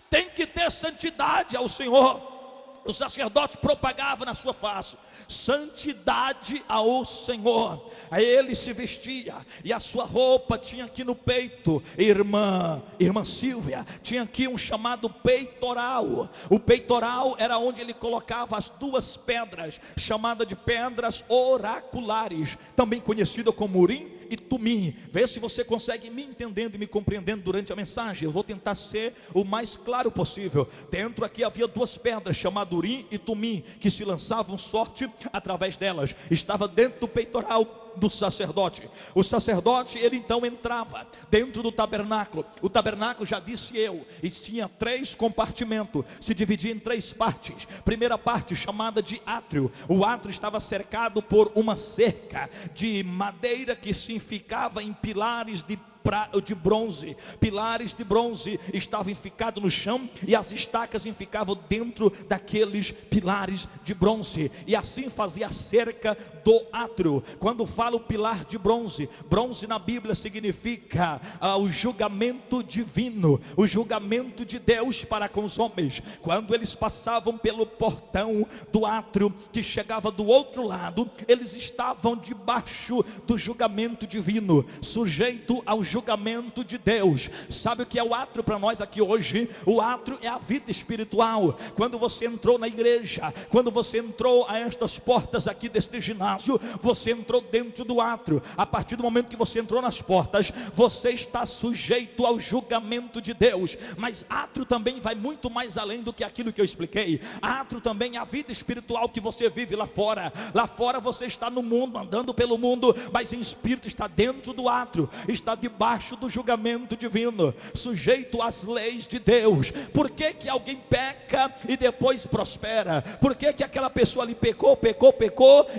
tem que ter santidade ao Senhor. o sacerdote propagava na sua face: santidade ao Senhor. Aí ele se vestia, e a sua roupa tinha aqui no peito, irmã Silvia, tinha aqui um chamado peitoral. O peitoral era onde ele colocava as duas pedras, chamadas de pedras oraculares, também conhecida como Urim e Tumim. Vê se você consegue me entendendo e me compreendendo durante a mensagem. Eu vou tentar ser o mais claro possível. Dentro aqui havia duas pedras chamadas Urim e Tumim, que se lançavam sorte através delas. Estava dentro do peitoral do sacerdote. O sacerdote, ele então entrava dentro do tabernáculo. O tabernáculo, já disse eu, e tinha 3 compartimentos, se dividia em 3 partes. Primeira parte chamada de átrio. O átrio estava cercado por uma cerca de madeira que se ficava em pilares de bronze. Pilares de bronze estavam enficados no chão, e as estacas ficavam dentro daqueles pilares de bronze, e assim fazia a cerca do átrio. Quando falo pilar de bronze, bronze na Bíblia significa o julgamento divino, o julgamento de Deus para com os homens. Quando eles passavam pelo portão do átrio que chegava do outro lado, eles estavam debaixo do julgamento divino, sujeito ao julgamento de Deus. Sabe o que é o átrio para nós aqui hoje? O átrio é a vida espiritual. Quando você entrou na igreja, quando você entrou a estas portas aqui deste ginásio, você entrou dentro do átrio. A partir do momento que você entrou nas portas, você está sujeito ao julgamento de Deus. Mas átrio também vai muito mais além do que aquilo que eu expliquei. Átrio também é a vida espiritual que você vive lá fora. Lá fora você está no mundo, andando pelo mundo, mas em espírito está dentro do átrio, está debaixo do julgamento divino, sujeito às leis de Deus. Por que que alguém peca e depois prospera? Por que que aquela pessoa ali pecou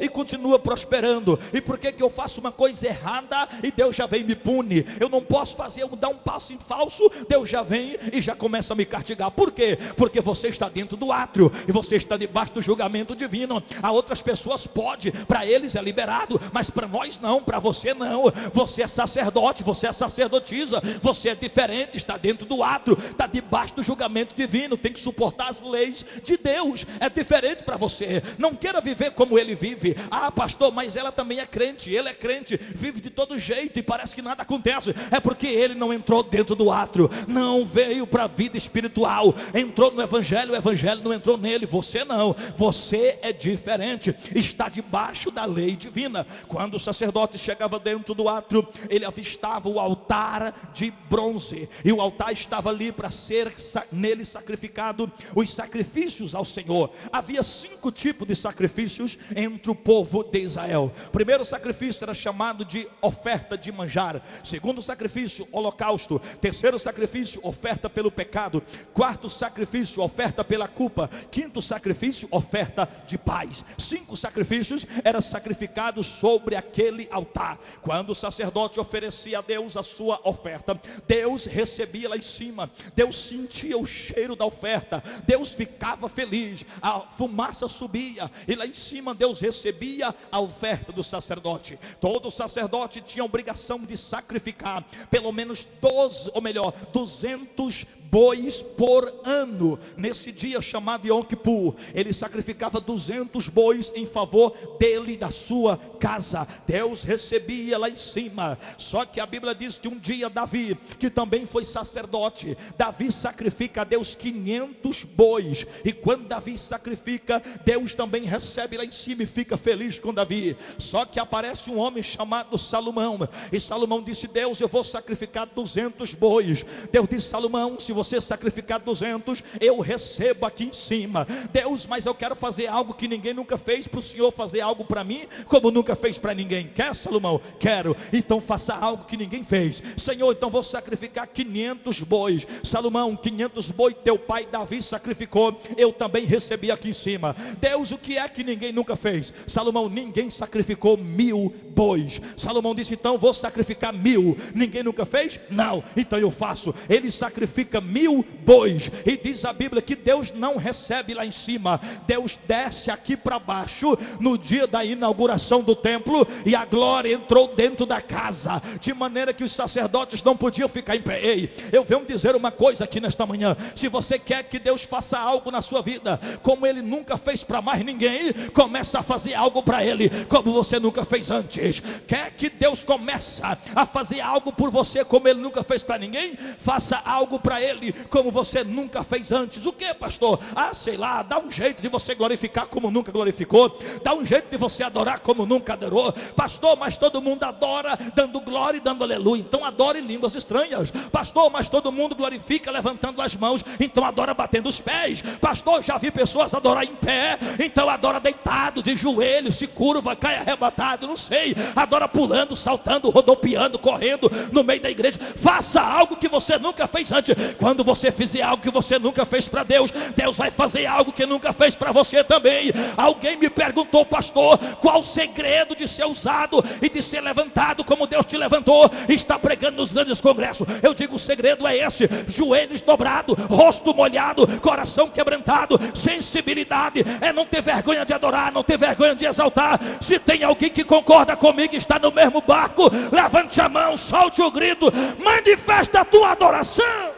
e continua prosperando? E por que que eu faço uma coisa errada e Deus já vem e me pune? Eu não posso dar um passo em falso, Deus já vem e já começa a me castigar. Por quê? Porque você está dentro do átrio e você está debaixo do julgamento divino. A outras pessoas pode, para eles é liberado, mas para nós não, para você não. Você é sacerdote, você é sacerdotisa, você é diferente, está dentro do átrio, está debaixo do julgamento divino, tem que suportar as leis de Deus. É diferente para você. Não queira viver como ele vive. Ah, pastor, mas ela também é crente, ele é crente, vive de todo jeito e parece que nada acontece. É porque ele não entrou dentro do átrio, não veio para a vida espiritual, entrou no evangelho, o evangelho não entrou nele. Você não, você é diferente, está debaixo da lei divina. Quando o sacerdote chegava dentro do átrio, ele avistava o altar de bronze, e o altar estava ali para ser nele sacrificado os sacrifícios ao Senhor. Havia 5 tipos de sacrifícios entre o povo de Israel. O primeiro sacrifício era chamado de oferta de manjar. Segundo sacrifício, holocausto. Terceiro sacrifício, oferta pelo pecado. Quarto sacrifício, oferta pela culpa. Quinto sacrifício, oferta de paz. 5 sacrifícios eram sacrificados sobre aquele altar. Quando o sacerdote oferecia a Deus a sua oferta, Deus recebia lá em cima, Deus sentia o cheiro da oferta, Deus ficava feliz, a fumaça subia, e lá em cima Deus recebia a oferta do sacerdote. Todo sacerdote tinha a obrigação de sacrificar pelo menos 200 bois por ano. Nesse dia chamado Yom Kippur, ele sacrificava 200 bois em favor dele e da sua casa. Deus recebia lá em cima. Só que a Bíblia diz que um dia Davi, que também foi sacerdote, Davi sacrifica a Deus 500 bois, e quando Davi sacrifica, Deus também recebe lá em cima e fica feliz com Davi. Só que aparece um homem chamado Salomão, e Salomão disse: Deus, eu vou sacrificar 200 bois. Deus disse: Salomão, se você sacrificar 200, eu recebo aqui em cima. Deus, mas eu quero fazer algo que ninguém nunca fez, para o Senhor fazer algo para mim como nunca fez para ninguém. Quer, Salomão? Quero. Então faça algo que ninguém fez. Senhor, então vou sacrificar 500 bois. Salomão, 500 bois teu pai Davi sacrificou, eu também recebi aqui em cima. Deus, o que é que ninguém nunca fez? Salomão, ninguém sacrificou 1000 bois. Salomão disse: então vou sacrificar 1000. Ninguém nunca fez? Não. Então eu faço. Ele sacrifica 1000 1000 bois. E diz a Bíblia que Deus não recebe lá em cima, Deus desce aqui para baixo no dia da inauguração do templo, e a glória entrou dentro da casa, de maneira que os sacerdotes não podiam ficar em pé. Ei, eu venho dizer uma coisa aqui nesta manhã: se você quer que Deus faça algo na sua vida como Ele nunca fez para mais ninguém, comece a fazer algo para Ele como você nunca fez antes. Quer que Deus comece a fazer algo por você como Ele nunca fez para ninguém? Faça algo para Ele como você nunca fez antes. O que, pastor? Sei lá, dá um jeito de você glorificar como nunca glorificou, dá um jeito de você adorar como nunca adorou. Pastor, mas todo mundo adora dando glória e dando aleluia, então adora em línguas estranhas. Pastor, mas todo mundo glorifica levantando as mãos, então adora batendo os pés. Pastor, já vi pessoas adorar em pé, então adora deitado, de joelhos, se curva, cai arrebatado, não sei, adora pulando, saltando, rodopiando, correndo no meio da igreja. Faça algo que você nunca fez antes. Quando você fizer algo que você nunca fez para Deus, Deus vai fazer algo que nunca fez para você também. Alguém me perguntou: pastor, qual o segredo de ser usado e de ser levantado como Deus te levantou, está pregando nos grandes congressos? Eu digo: o segredo é esse: joelhos dobrados, rosto molhado, coração quebrantado, sensibilidade, é não ter vergonha de adorar, não ter vergonha de exaltar. Se tem alguém que concorda comigo, está no mesmo barco, levante a mão, solte o grito, manifesta a tua adoração.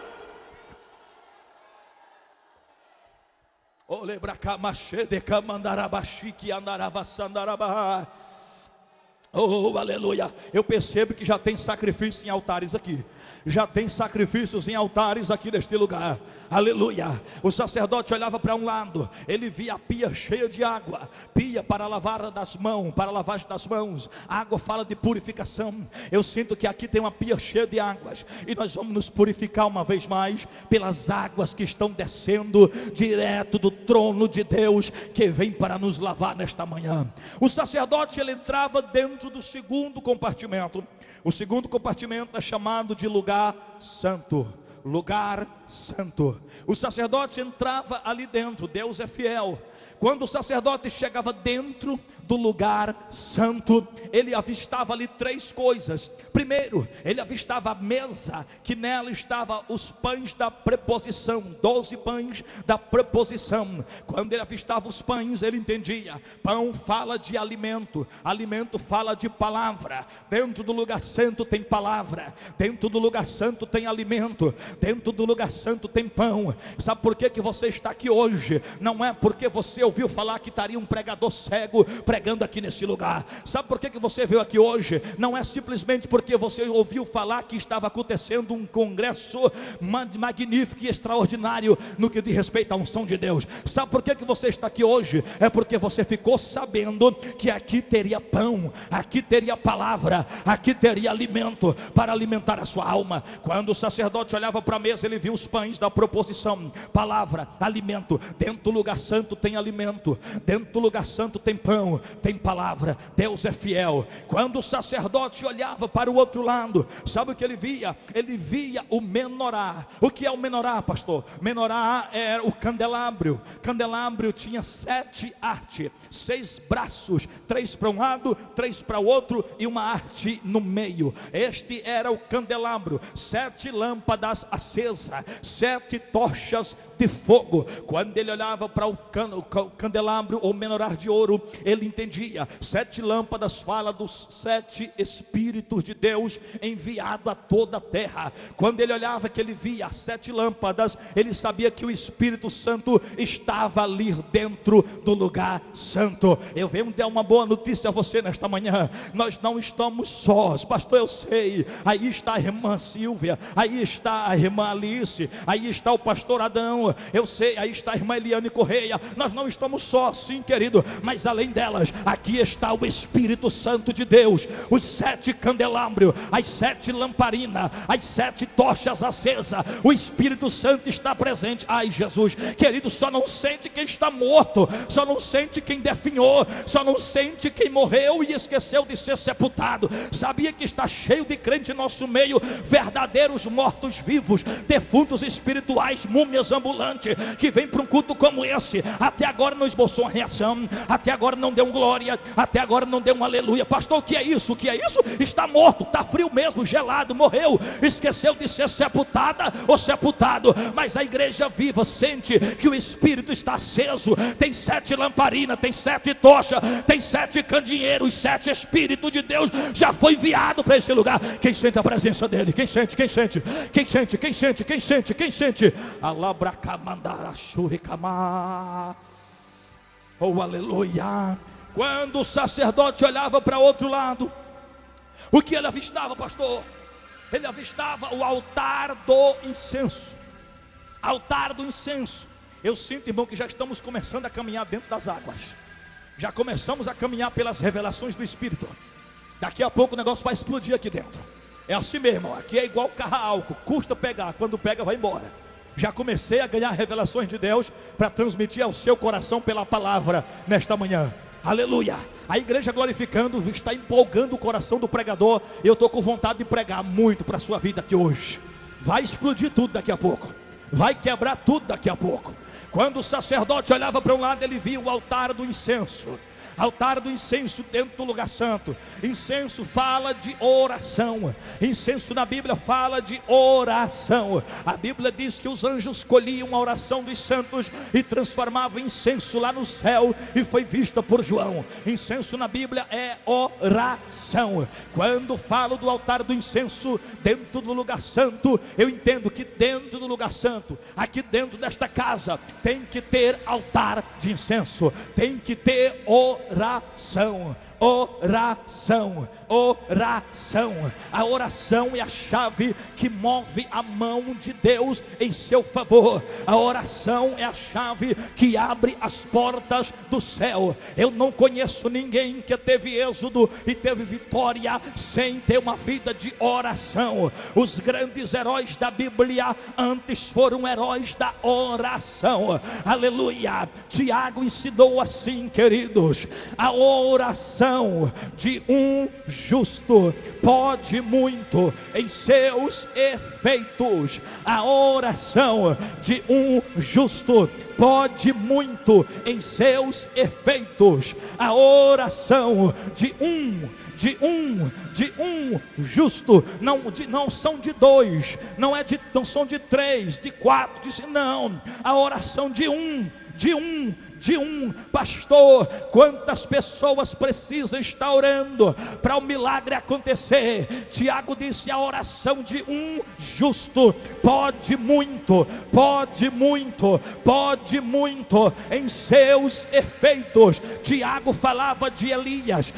Oh, aleluia. Eu percebo que já tem sacrifício em altares aqui. Já tem sacrifícios em altares aqui neste lugar. Aleluia. O sacerdote olhava para um lado, ele via a pia cheia de água, pia para lavar das mãos, para lavagem das mãos. A água fala de purificação. Eu sinto que aqui tem uma pia cheia de águas, e nós vamos nos purificar uma vez mais pelas águas que estão descendo direto do trono de Deus, que vem para nos lavar nesta manhã. O sacerdote, ele entrava dentro do segundo compartimento. O segundo compartimento é chamado de lugar santo. Lugar santo. O sacerdote entrava ali dentro. Deus é fiel. Quando o sacerdote chegava dentro do lugar santo, ele avistava ali três coisas. Primeiro, ele avistava a mesa, que nela estavam os pães da preposição, 12 pães da preposição. Quando ele avistava os pães, ele entendia: pão fala de alimento, alimento fala de palavra. Dentro do lugar santo tem palavra, dentro do lugar santo tem alimento, dentro do lugar santo tem pão. Sabe por que você está aqui hoje? Não é porque você ouviu falar que estaria um pregador cego pregando aqui nesse lugar. Sabe por que você veio aqui hoje? Não é simplesmente porque você ouviu falar que estava acontecendo um congresso magnífico e extraordinário no que diz respeito à unção de Deus. Sabe por que você está aqui hoje? É porque você ficou sabendo que aqui teria pão, aqui teria palavra, aqui teria alimento para alimentar a sua alma. Quando o sacerdote olhava para a mesa, ele viu os pães da proposição, palavra, alimento. Dentro do lugar santo tem alimento, dentro do lugar santo tem pão, tem palavra. Deus é fiel. Quando o sacerdote olhava para o outro lado, sabe o que ele via? Ele via o menorá. O que é o menorá, pastor? Menorá é o candelabro. Candelabro tinha 7 hastes, 6 braços, 3 para um lado, 3 para o outro e uma haste no meio. Este era o candelabro. 7 lâmpadas acesas, 7 tochas de fogo. Quando ele olhava para o candelabro ou menorá de ouro, ele entendia: 7 lâmpadas fala dos 7 Espíritos de Deus enviado a toda a terra. Quando ele olhava, que ele via as 7 lâmpadas, ele sabia que o Espírito Santo estava ali dentro do lugar santo. Eu venho dar uma boa notícia a você nesta manhã: nós não estamos sós, pastor. Eu sei, aí está a irmã Silvia, aí está a irmã Alice, aí está o pastor Adão, eu sei, aí está a irmã Eliane Correia. Nós não estamos só, sim, querido, mas além delas, aqui está o Espírito Santo de Deus, os 7 candelabros, as 7 lamparinas, as 7 tochas acesas. O Espírito Santo está presente. Ai, Jesus, querido, só não sente quem está morto, só não sente quem definhou, só não sente quem morreu e esqueceu de ser sepultado. Sabia que está cheio de crente em nosso meio, verdadeiros mortos-vivos, defuntos espirituais, múmias ambulantes, ambulante que vem para um culto como esse, até agora não esboçou uma reação, até agora não deu um glória, até agora não deu um aleluia. Pastor, o que é isso? O que é isso? Está morto, está frio mesmo, gelado, morreu, esqueceu de ser sepultada ou sepultado. Mas a igreja viva sente que o Espírito está aceso. Tem 7 lamparinas, tem 7 tochas, tem 7 candeeiros, 7 Espíritos de Deus já foi enviado para esse lugar. Quem sente a presença dele? Quem sente? Quem sente? Quem sente? Quem sente? Quem sente? Quem sente? Alabracamandara. Oh, aleluia. Quando o sacerdote olhava para outro lado, o que ele avistava, pastor? Ele avistava o altar do incenso. Altar do incenso. Eu sinto, irmão, que já estamos começando a caminhar dentro das águas. Já começamos a caminhar pelas revelações do Espírito. Daqui a pouco o negócio vai explodir aqui dentro. É assim mesmo, aqui é igual carro a álcool, custa pegar, quando pega vai embora. Já comecei a ganhar revelações de Deus para transmitir ao seu coração pela palavra nesta manhã. Aleluia. A igreja glorificando está empolgando o coração do pregador. Eu estou com vontade de pregar muito para a sua vida aqui hoje. Vai explodir tudo daqui a pouco, vai quebrar tudo daqui a pouco. Quando o sacerdote olhava para um lado, ele via o altar do incenso. Altar do incenso dentro do lugar santo. Incenso fala de oração. Incenso na Bíblia fala de oração. A Bíblia diz que os anjos colhiam a oração dos santos e transformavam incenso lá no céu, e foi vista por João. Incenso na Bíblia é oração. Quando falo do altar do incenso dentro do lugar santo, eu entendo que dentro do lugar santo, aqui dentro desta casa, tem que ter altar de incenso, tem que ter oração, oração, oração. A oração é a chave que move a mão de Deus em seu favor. A oração é a chave que abre as portas do céu. Eu não conheço ninguém que teve êxodo e teve vitória sem ter uma vida de oração. Os grandes heróis da Bíblia antes foram heróis da oração. Aleluia. Tiago ensinou assim, queridos: a oração de um justo pode muito em seus efeitos. A oração de um justo pode muito em seus efeitos. A oração de um justo, não são de 2, não são de 3, de 4, não. A oração de um. Pastor, quantas pessoas precisam estar orando para o milagre acontecer? Tiago disse: a oração de um justo pode muito em seus efeitos. Tiago falava de Elias,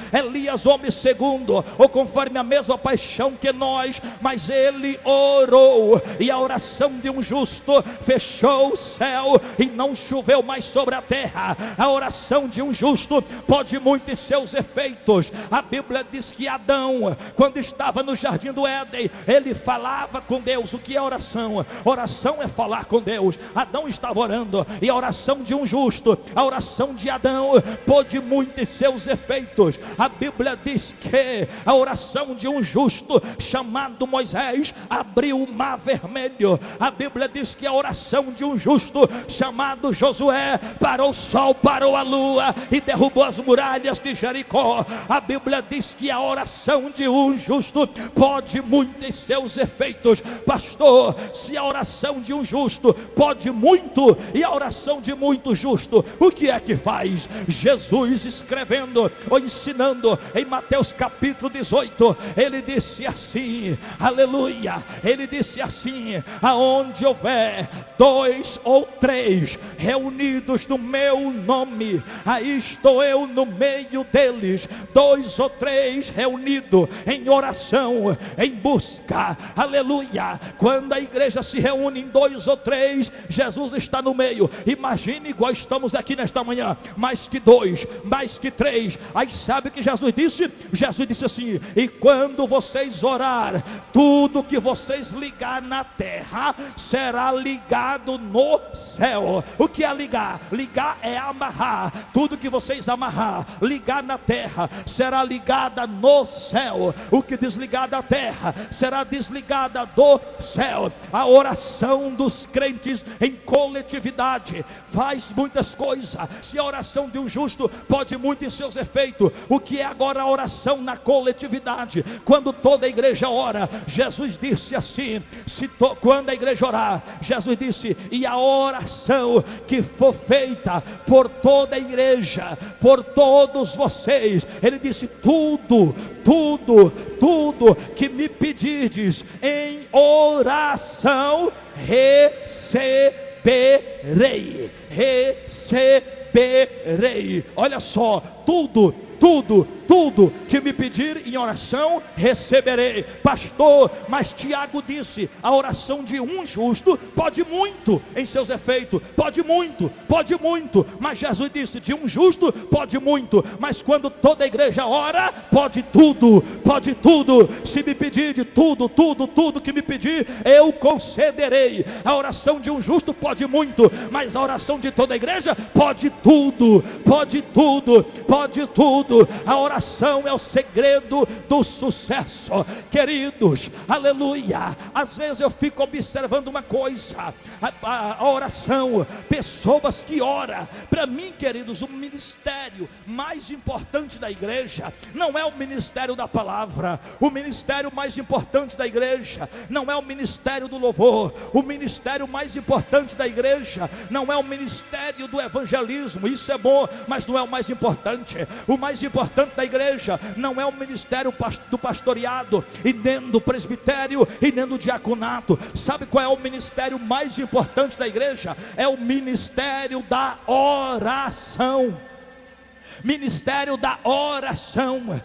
homem segundo, ou conforme a mesma paixão que nós, mas ele orou, e a oração de um justo fechou o céu e não choveu mais sobre a terra. A oração de um justo pode muito em seus efeitos. A Bíblia diz que Adão, quando estava no jardim do Éden, ele falava com Deus. O que é oração? Oração é falar com Deus. Adão estava orando, e a oração de um justo, a oração de Adão, pode muito em seus efeitos. A Bíblia diz que a oração de um justo chamado Moisés abriu o mar vermelho. A Bíblia diz que a oração de um justo chamado Josué parou o sol, parou a lua e derrubou as muralhas de Jericó. A Bíblia diz que a oração de um justo pode muito em seus efeitos. Pastor, se a oração de um justo pode muito, e a oração de muito justo, o que é que faz? Jesus, escrevendo ou ensinando em Mateus capítulo 18, ele disse assim, aleluia, ele disse assim: aonde houver 2 ou 3 reunidos no meu nome, aí estou eu no meio deles. 2 ou 3 reunidos em oração, em busca, aleluia. Quando a igreja se reúne em 2 ou 3, Jesus está no meio. Imagine igual estamos aqui nesta manhã, mais que 2, mais que 3. Aí sabe o que Jesus disse? Jesus disse assim: e quando vocês orar, tudo que vocês ligar na terra será ligado no céu. O que é ligar? Ligar é amarrar. Tudo que vocês amarrar, ligar na terra, será ligada no céu. O que desligar da terra, será desligada do céu. A oração dos crentes em coletividade faz muitas coisas. Se a oração de um justo pode muito em seus efeitos, o que é agora a oração na coletividade? Quando toda a igreja ora, Jesus disse assim, quando a igreja orar, Jesus disse, e a oração que for feita por toda a igreja, por todos vocês, ele disse, tudo que me pedirdes em oração, receberei. Olha só, tudo que me pedir em oração, receberei. Pastor, mas Tiago disse, a oração de um justo pode muito em seus efeitos, pode muito, mas Jesus disse, de um justo pode muito, mas quando toda a igreja ora, pode tudo. Se me pedir de tudo que me pedir, eu concederei. A oração de um justo pode muito, mas a oração de toda a igreja pode tudo. A oração é o segredo do sucesso, queridos, aleluia. Às vezes eu fico observando uma coisa, a oração, pessoas que oram. Para mim, queridos, o ministério mais importante da igreja não é o ministério da palavra. O ministério mais importante da igreja não é o ministério do louvor. O ministério mais importante da igreja não é o ministério do evangelismo. Isso é bom, mas não é o mais importante. O mais importante da igreja não é o ministério do pastoreado, e nem do presbitério, e nem do diaconato. Sabe qual é o ministério mais importante da igreja? É o ministério da oração. Ministério da oração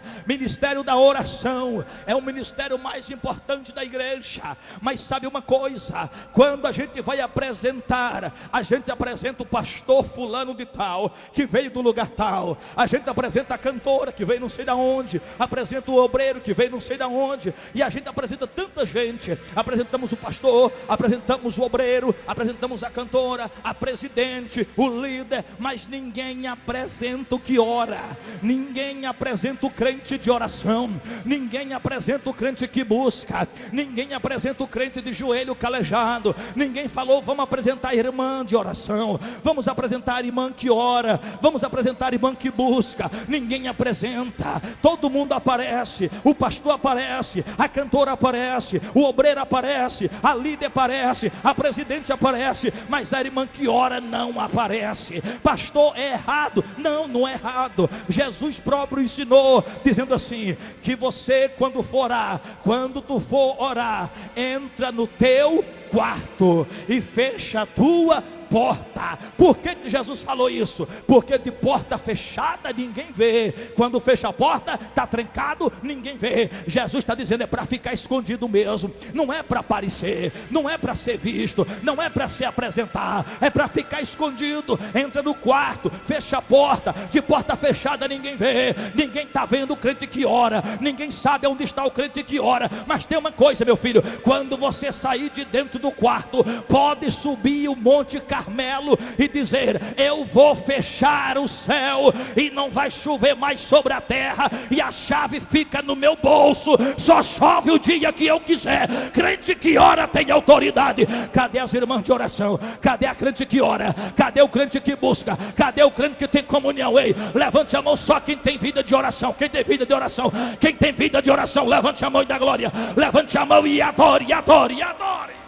é o ministério mais importante da igreja. Mas sabe uma coisa, quando a gente vai apresentar, a gente apresenta o pastor fulano de tal, que veio do lugar tal, a gente apresenta a cantora que veio não sei de onde, apresenta o obreiro que veio não sei de onde, e a gente apresenta tanta gente, apresentamos o pastor, apresentamos o obreiro, apresentamos a cantora, a presidente, o líder, mas ninguém apresenta o que ora, ninguém apresenta o crente de oração, ninguém apresenta o crente que busca, ninguém apresenta o crente de joelho calejado, ninguém falou, vamos apresentar a irmã de oração, vamos apresentar a irmã que ora, vamos apresentar a irmã que busca. Ninguém apresenta, todo mundo aparece, o pastor aparece, a cantora aparece, o obreiro aparece, a líder aparece, a presidente aparece, mas a irmã que ora não aparece. Pastor, é errado? Não é errado. Jesus próprio ensinou, dizendo assim, que você quando tu for orar, entra no teu quarto e fecha a tua porta. Por que Jesus falou isso? Porque de porta fechada ninguém vê. Quando fecha a porta, está trancado, ninguém vê. Jesus está dizendo, é para ficar escondido mesmo. Não é para aparecer, não é para ser visto, não é para se apresentar, é para ficar escondido. Entra no quarto, fecha a porta. De porta fechada ninguém vê. Ninguém está vendo o crente que ora, ninguém sabe onde está o crente que ora. Mas tem uma coisa, meu filho, quando você sair de dentro do quarto, pode subir o Monte Carmelo e dizer, eu vou fechar o céu e não vai chover mais sobre a terra, e a chave fica no meu bolso, só chove o dia que eu quiser. Crente que ora tem autoridade. Cadê as irmãs de oração? Cadê a crente que ora? Cadê o crente que busca? Cadê o crente que tem comunhão? Ei, levante a mão só quem tem vida de oração. Quem tem vida de oração? Quem tem vida de oração, levante a mão e dá glória. Levante a mão e adore, adore, adore.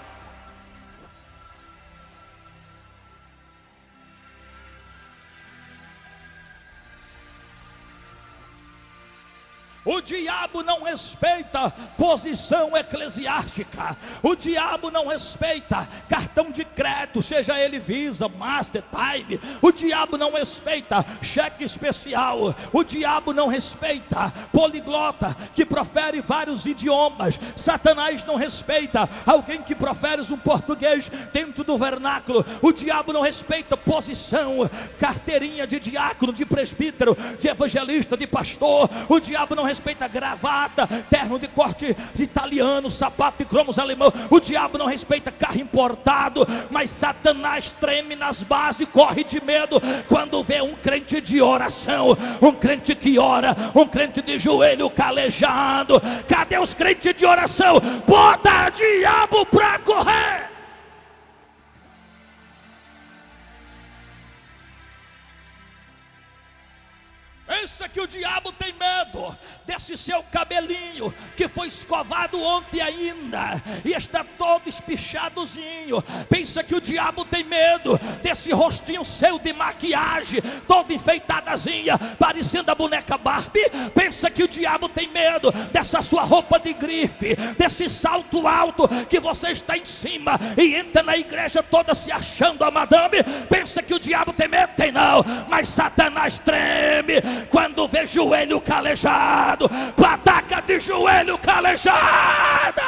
O diabo não respeita posição eclesiástica. O diabo não respeita cartão de crédito, seja ele Visa, Master, Time. O diabo não respeita cheque especial. O diabo não respeita poliglota que profere vários idiomas. Satanás não respeita alguém que profere um português dentro do vernáculo. O diabo não respeita posição, carteirinha de diácono, de presbítero, de evangelista, de pastor. O diabo não respeita respeita gravata, terno de corte italiano, sapato de cromos alemão. O diabo não respeita carro importado. Mas Satanás treme nas bases e corre de medo quando vê um crente de oração, um crente que ora, um crente de joelho calejado. Cadê os crentes de oração? Bota diabo pra correr. Pensa que o diabo tem medo desse seu cabelinho que foi escovado ontem ainda e está todo espichadozinho. Pensa que o diabo tem medo desse rostinho seu de maquiagem, todo enfeitadazinha, parecendo a boneca Barbie. Pensa que o diabo tem medo dessa sua roupa de grife, desse salto alto que você está em cima e entra na igreja toda se achando a madame. Pensa que o diabo tem medo? Tem não. Mas Satanás treme quando vê joelho calejado, pataca de joelho calejada.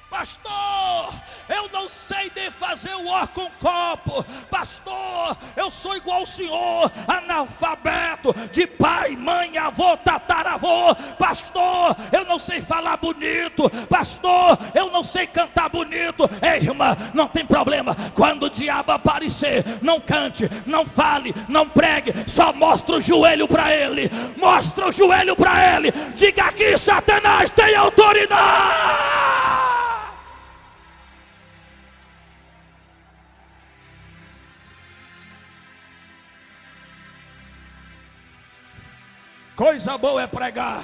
Pastor, eu não sei de fazer o ó com copo. Pastor, eu sou igual ao senhor, analfabeto, de pai, mãe, avô, tataravô. Pastor, eu não sei falar bonito. Pastor, eu não sei cantar bonito. Ei, irmã, não tem problema. Quando o diabo aparecer, não cante, não fale, não pregue, só mostra o joelho para ele. Mostra o joelho para ele. Diga aqui: Satanás tem autoridade. Coisa boa é pregar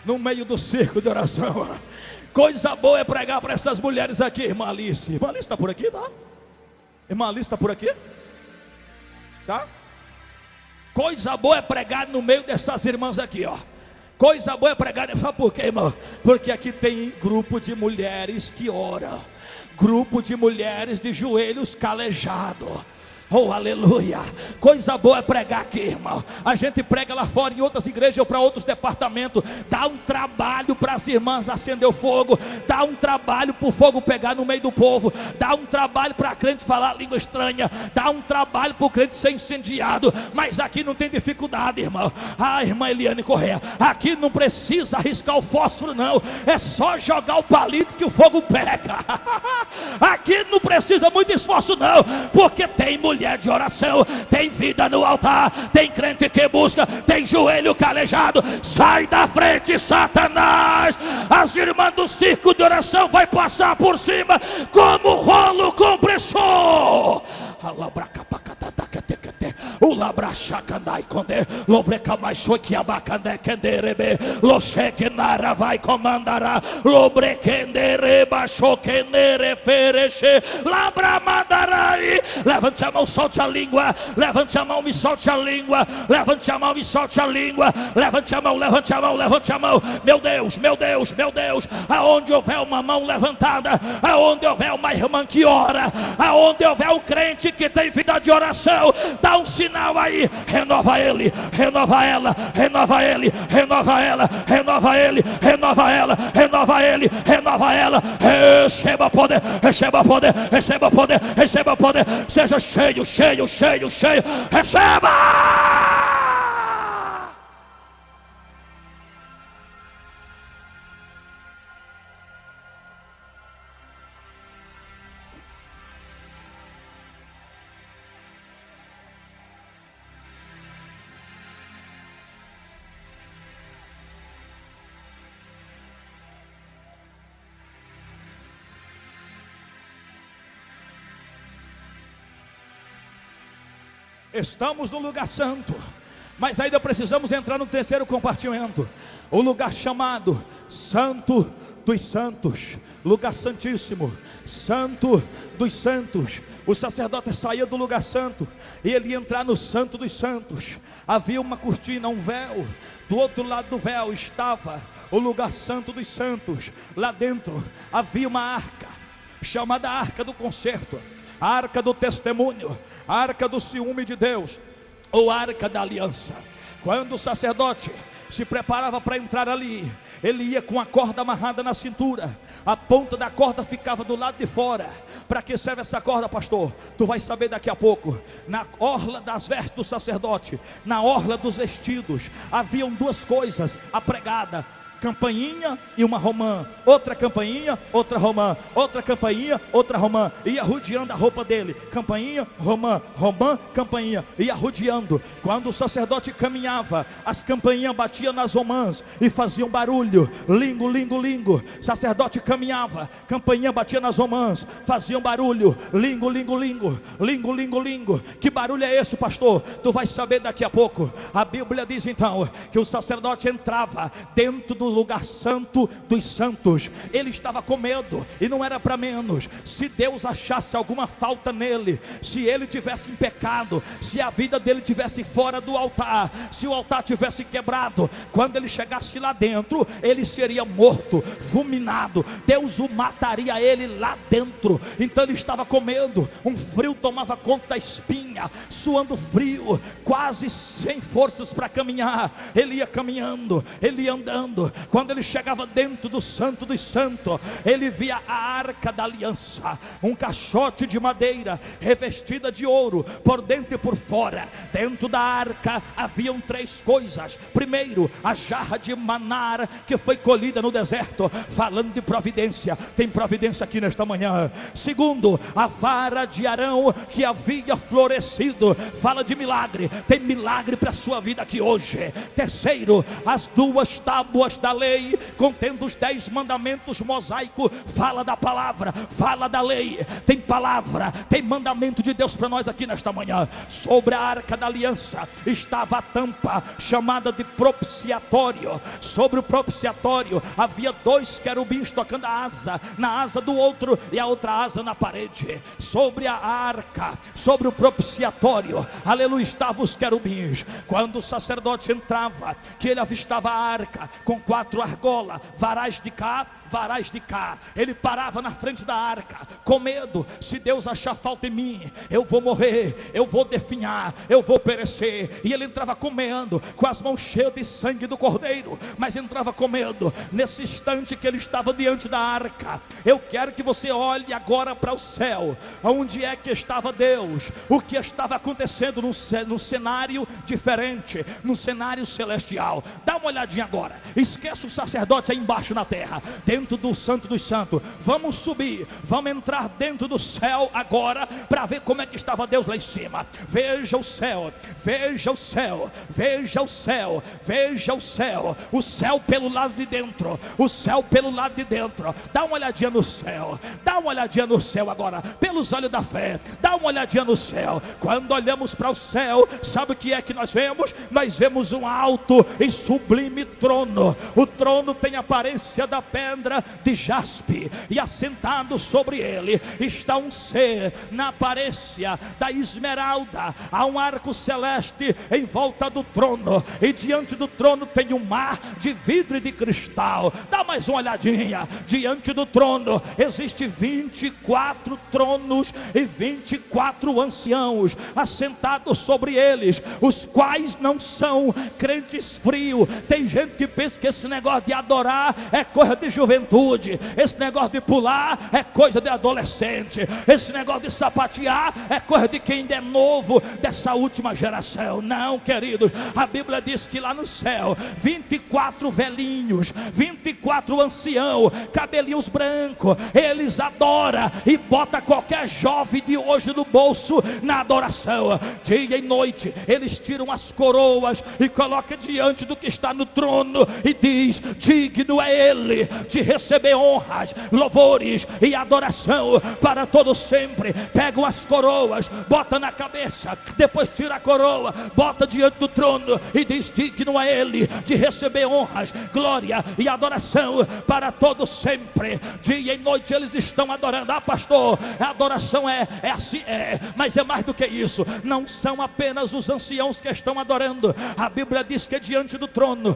no meio do circo de oração. Coisa boa é pregar para essas mulheres aqui. Irmã Alice. Irmã Alice está por aqui, tá? Irmã Alice está por aqui? Tá? Coisa boa é pregar no meio dessas irmãs aqui, ó. Coisa boa é pregar. Sabe por quê, irmão? Porque aqui tem grupo de mulheres que oram. Grupo de mulheres de joelhos calejados. Oh, aleluia. Coisa boa é pregar aqui, irmão. A gente prega lá fora em outras igrejas ou para outros departamentos. Dá um trabalho para as irmãs acender o fogo. Dá um trabalho para o fogo pegar no meio do povo. Dá um trabalho para a crente falar língua estranha. Dá um trabalho para o crente ser incendiado. Mas aqui não tem dificuldade, irmão. Ah, irmã Eliane Correia, aqui não precisa arriscar o fósforo, não. É só jogar o palito que o fogo pega. Aqui não precisa muito esforço, não. Porque tem mulher de oração, tem vida no altar, tem crente que busca, tem joelho calejado. Sai da frente, Satanás. As irmãs do circo de oração vai passar por cima como rolo compressor. O labrachacandai conde, lobreca mais choque abacandé kenderebe, lochekenara vai comandará, lobrekendere baixokenere fereche, labramandarai. Levante a mão, solte a língua. Levante a mão, me solte a língua. Levante a mão, me solte a língua. Levante a mão, levante a mão, levante a mão. Meu Deus, meu Deus, meu Deus. Aonde houver uma mão levantada, aonde houver uma irmã que ora, aonde houver um crente que tem vida de oração, dá um sinal aí. Renova ele, renova ela, renova ele, renova ela, renova ele, renova ela, renova ele, renova ela. Receba poder, receba poder, receba poder, receba poder. Seja cheio, cheio, cheio, cheio. Receba! Estamos no lugar santo, mas ainda precisamos entrar no terceiro compartimento, o lugar chamado Santo dos Santos, lugar santíssimo, Santo dos Santos. O sacerdote saía do lugar santo e ele ia entrar no Santo dos Santos. Havia uma cortina, um véu. Do outro lado do véu estava o lugar santo dos santos. Lá dentro havia uma arca, chamada Arca do Concerto, a Arca do Testemunho, a Arca do Ciúme de Deus, ou Arca da Aliança. Quando o sacerdote se preparava para entrar ali, ele ia com a corda amarrada na cintura. A ponta da corda ficava do lado de fora, Para que serve essa corda, pastor? Tu vai saber daqui a pouco. Na orla das vestes do sacerdote, na orla dos vestidos, haviam duas coisas apregadas: campainha e uma romã, outra campainha, outra romã, outra campainha, outra romã, ia rodeando a roupa dele, campainha, romã, romã, campainha, ia rodeando. Quando o sacerdote caminhava, as campainhas batiam nas romãs e faziam barulho, lingo, lingo, lingo. Sacerdote caminhava, campainha batia nas romãs, faziam barulho, lingo, lingo, lingo, lingo, lingo, lingo. Que barulho é esse, pastor? Tu vai saber daqui a pouco. A Bíblia diz então que o sacerdote entrava dentro do lugar santo dos santos. Ele estava com medo, e não era para menos. Se Deus achasse alguma falta nele, se ele tivesse em pecado, se a vida dele tivesse fora do altar, se o altar tivesse quebrado, quando ele chegasse lá dentro, ele seria morto, fulminado. Deus o mataria ele lá dentro. Então ele estava com medo. Um frio tomava conta da espinha, suando frio, quase sem forças para caminhar. Ele ia caminhando, ele ia andando. Quando ele chegava dentro do santo dos santos, ele via a arca da aliança, um caixote de madeira revestida de ouro por dentro e por fora. Dentro da arca haviam três coisas. Primeiro, a jarra de maná que foi colhida no deserto, falando de providência. Tem providência aqui nesta manhã. Segundo, a vara de Arão que havia florescido, fala de milagre. Tem milagre para a sua vida aqui hoje. Terceiro, as duas tábuas da lei, contendo os 10 mandamentos mosaico, fala da palavra, fala da lei. Tem palavra, tem mandamento de Deus para nós aqui nesta manhã. Sobre a arca da aliança estava a tampa chamada de propiciatório. Sobre o propiciatório havia 2 querubins tocando a asa, na asa do outro e a outra asa na parede. Sobre a arca, sobre o propiciatório, aleluia, estavam os querubins. Quando o sacerdote entrava, que ele avistava a arca com 4 argolas, varais de cá, varais de cá. Ele parava na frente da arca, com medo. Se Deus achar falta em mim, eu vou morrer, eu vou definhar, eu vou perecer. E ele entrava comendo, com as mãos cheias de sangue do cordeiro, mas entrava com medo. Nesse instante que ele estava diante da arca, eu quero que você olhe agora para o céu. Onde é que estava Deus? O que estava acontecendo num cenário diferente, num cenário celestial. Dá uma olhadinha agora. Esqueça o sacerdote aí embaixo na terra, dentro do santo dos santos. Vamos subir, vamos entrar dentro do céu agora, para ver como é que estava Deus lá em cima. Veja o céu, veja o céu, veja o céu, veja o céu. O céu pelo lado de dentro, o céu pelo lado de dentro. Dá uma olhadinha no céu, dá uma olhadinha no céu agora, pelos olhos da fé. Dá uma olhadinha no céu. Quando olhamos para o céu, sabe o que é que nós vemos? Nós vemos um alto e sublime trono. O trono tem a aparência da pedra de jaspe, e assentado sobre ele está um ser na aparência da esmeralda. Há um arco celeste em volta do trono, e diante do trono tem um mar de vidro e de cristal. Dá mais uma olhadinha. Diante do trono existe 24 tronos e 24 anciãos assentados sobre eles, os quais não são crentes frios. Tem gente que pensa que esse negócio de adorar é coisa de juventude, esse negócio de pular é coisa de adolescente, esse negócio de sapatear é coisa de quem ainda é novo, dessa última geração. Não, queridos, a Bíblia diz que lá no céu 24 velhinhos, 24 anciãos, cabelinhos brancos, eles adoram e bota qualquer jovem de hoje no bolso na adoração. Dia e noite eles tiram as coroas e colocam diante do que está no trono e diz: digno é ele de receber honras, louvores e adoração para todo sempre. Pegam as coroas, bota na cabeça, depois tira a coroa, bota diante do trono e diz: digno é ele de receber honras, glória e adoração para todo sempre. Dia e noite eles estão adorando. Ah, pastor, a adoração é assim, mas é mais do que isso. Não são apenas os anciãos que estão adorando. A Bíblia diz que diante do trono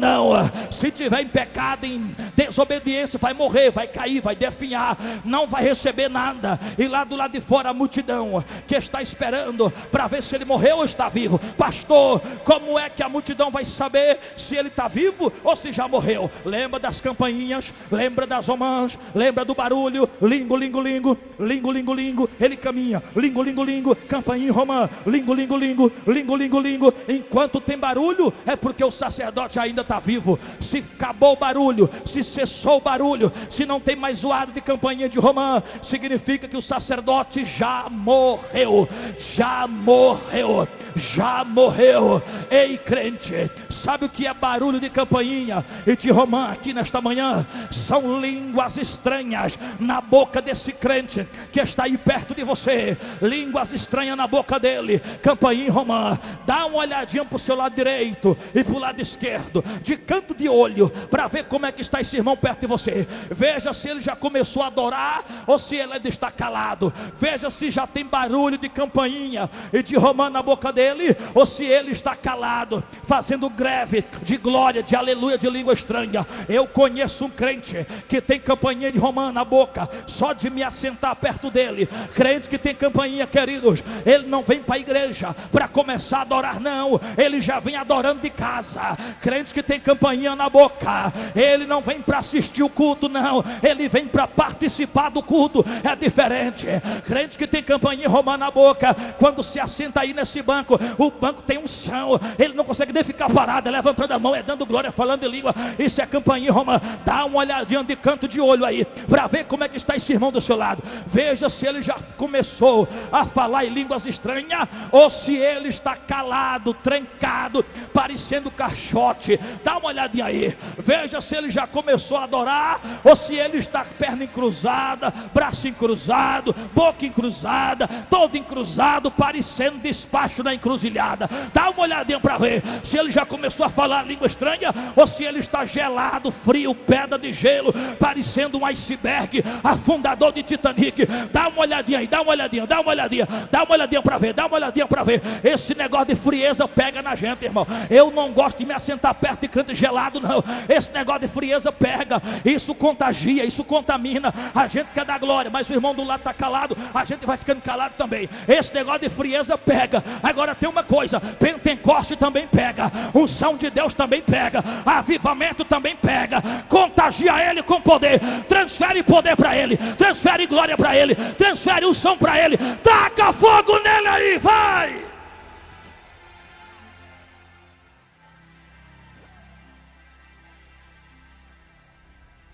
não. Se tiver em pecado, em desobediência, vai morrer, vai cair, vai definhar, não vai receber nada. E lá do lado de fora a multidão que está esperando para ver se ele morreu ou está vivo. Pastor, como é que a multidão vai saber se ele está vivo ou se já morreu? Lembra das campainhas, lembra das romãs, lembra do barulho, lingo, lingo, lingo, lingo, lingo, lingo, ele caminha, lingo, lingo, lingo, campainha romã, lingo, lingo, lingo, lingo, lingo, lingo. Enquanto tem barulho, é porque o sacerdote ainda está vivo. Se acabou o barulho, se cessou o barulho, se não tem mais zoado de campainha de romã, significa que o sacerdote já morreu, já morreu, já morreu. Ei, crente, sabe o que é barulho de campainha e de romã aqui nesta manhã? São línguas estranhas na boca desse crente que está aí perto de você, línguas estranhas na boca dele, campainha e romã. Dá uma olhadinha para o seu lado direito e para o lado esquerdo, de canto de olho, para ver como é que está esse irmão perto de você. Veja se ele já começou a adorar ou se ele ainda está calado. Veja se já tem barulho de campainha e de romã na boca dele, ou se ele está calado, fazendo greve de glória, de aleluia, de língua estranha. Eu conheço um crente que tem campainha de romã na boca, só de me assentar perto dele. Crente que tem campainha, queridos, ele não vem para a igreja para começar a adorar, não, ele já vem adorando de casa. Crente que tem campainha na boca, ele não vem para assistir o culto, não, ele vem para participar do culto. É diferente. Crente que tem campainha romã na boca, quando se assenta aí nesse banco, o banco tem um chão, ele não consegue nem ficar parado, é levantando a mão, é dando glória, falando em língua. Isso é campainha romã. Dá uma olhadinha de canto de olho aí, para ver como é que está esse irmão do seu lado. Veja se ele já começou a falar em línguas estranhas, ou se ele está calado, trancado, parecendo caixote. Dá uma olhadinha aí, veja se ele já começou a adorar, ou se ele está perna encruzada, braço encruzado, boca encruzada, todo encruzado, parecendo despacho na encruzilhada. Dá uma olhadinha para ver se ele já começou a falar língua estranha, ou se ele está gelado, frio, pedra de gelo, parecendo um iceberg, afundador de Titanic. Dá uma olhadinha aí, dá uma olhadinha, dá uma olhadinha, dá uma olhadinha para ver, dá uma olhadinha para ver. Esse negócio de frieza pega na gente, irmão. Eu não gosto de me assentar perto de crente gelado, não. Esse negócio de frieza pega, isso contagia, isso contamina. A gente quer dar glória, mas o irmão do lado está calado, a gente vai ficando calado também. Esse negócio de frieza pega. Agora tem uma coisa, Pentecoste também pega, unção de Deus também pega, avivamento também pega. Contagia ele com poder, transfere poder para ele, transfere glória para ele, transfere unção para ele. Taca fogo nele aí, vai!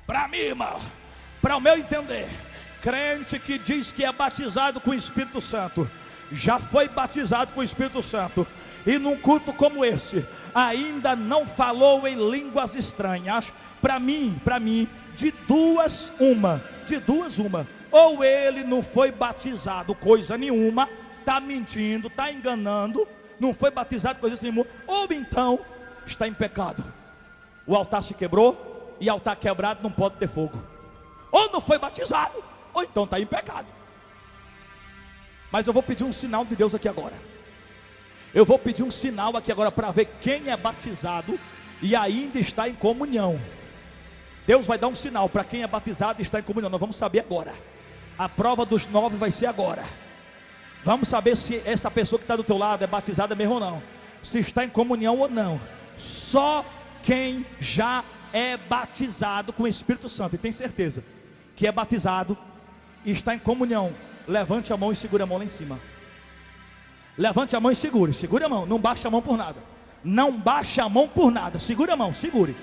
Para mim, irmão, para o meu entender, crente que diz que é batizado com o Espírito Santo, já foi batizado com o Espírito Santo, e num culto como esse, ainda não falou em línguas estranhas, para mim, de duas uma, ou ele não foi batizado coisa nenhuma, está mentindo, está enganando, não foi batizado coisa nenhuma, ou então está em pecado. O altar se quebrou, e altar quebrado não pode ter fogo. Ou não foi batizado, ou então está em pecado. Mas eu vou pedir um sinal de Deus aqui agora. Eu vou pedir um sinal aqui agora para ver quem é batizado e ainda está em comunhão. Deus vai dar um sinal para quem é batizado e está em comunhão. Nós vamos saber agora. A prova dos 9 vai ser agora. Vamos saber se essa pessoa que está do teu lado é batizada mesmo ou não, se está em comunhão ou não. Só quem já é batizado com o Espírito Santo e tem certeza que é batizado e está em comunhão, levante a mão e segure a mão lá em cima. Levante a mão e segure a mão, não baixe a mão por nada, não baixe a mão por nada, segure a mão, segure.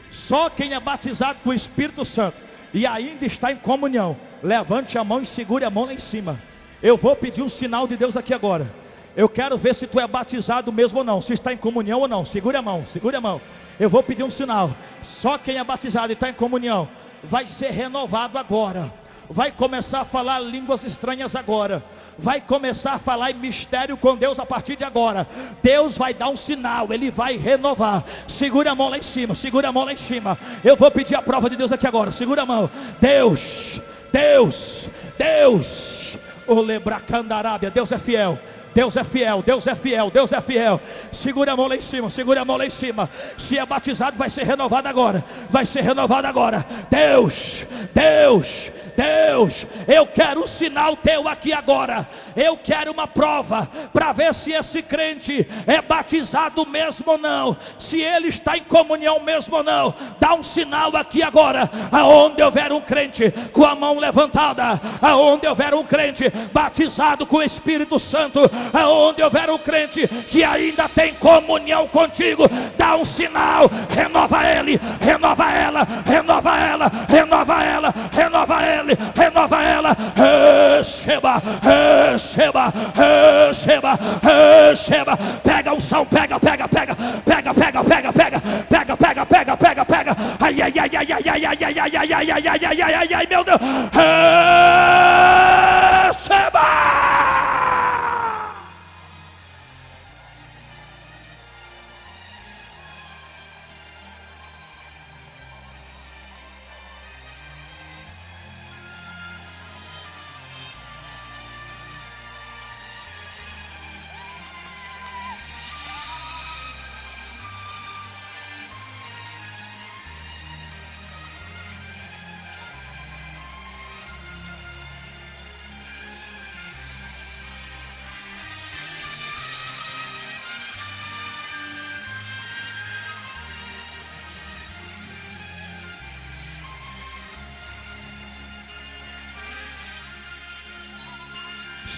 Só quem é batizado com o Espírito Santo e ainda está em comunhão, levante a mão e segure a mão lá em cima. Eu vou pedir um sinal de Deus aqui agora. Eu quero ver se tu é batizado mesmo ou não, se está em comunhão ou não. Segure a mão, segure a mão. Eu vou pedir um sinal. Só quem é batizado e está em comunhão vai ser renovado agora. Vai começar a falar línguas estranhas agora. Vai começar a falar em mistério com Deus a partir de agora. Deus vai dar um sinal, Ele vai renovar. Segura a mão lá em cima, segura a mão lá em cima. Eu vou pedir a prova de Deus aqui agora. Segura a mão. Deus, Deus, Deus, O lebracandarábia, Deus é fiel. Deus é fiel, Deus é fiel, Deus é fiel. Segura a mão lá em cima, segura a mão lá em cima. Se é batizado, vai ser renovado agora. Vai ser renovado agora. Deus, Deus, Deus, eu quero um sinal teu aqui agora. Eu quero uma prova para ver se esse crente é batizado mesmo ou não, se ele está em comunhão mesmo ou não. Dá um sinal aqui agora. Aonde houver um crente com a mão levantada, aonde houver um crente batizado com o Espírito Santo, aonde houver um crente que ainda tem comunhão contigo, dá um sinal. Renova ele, renova ela, renova ela, renova ela, renova ele, renova ela. Receba, receba, receba, receba. Pega um sal, pega, pega, pega, pega, pega, pega, pega, pega, pega, pega, pega, pega. Ai, ai, ai, ai, ai, ai, ai, ai, ai, ai, ai, ai, ai, ai, ai, ai, ai, meu Deus. Receba.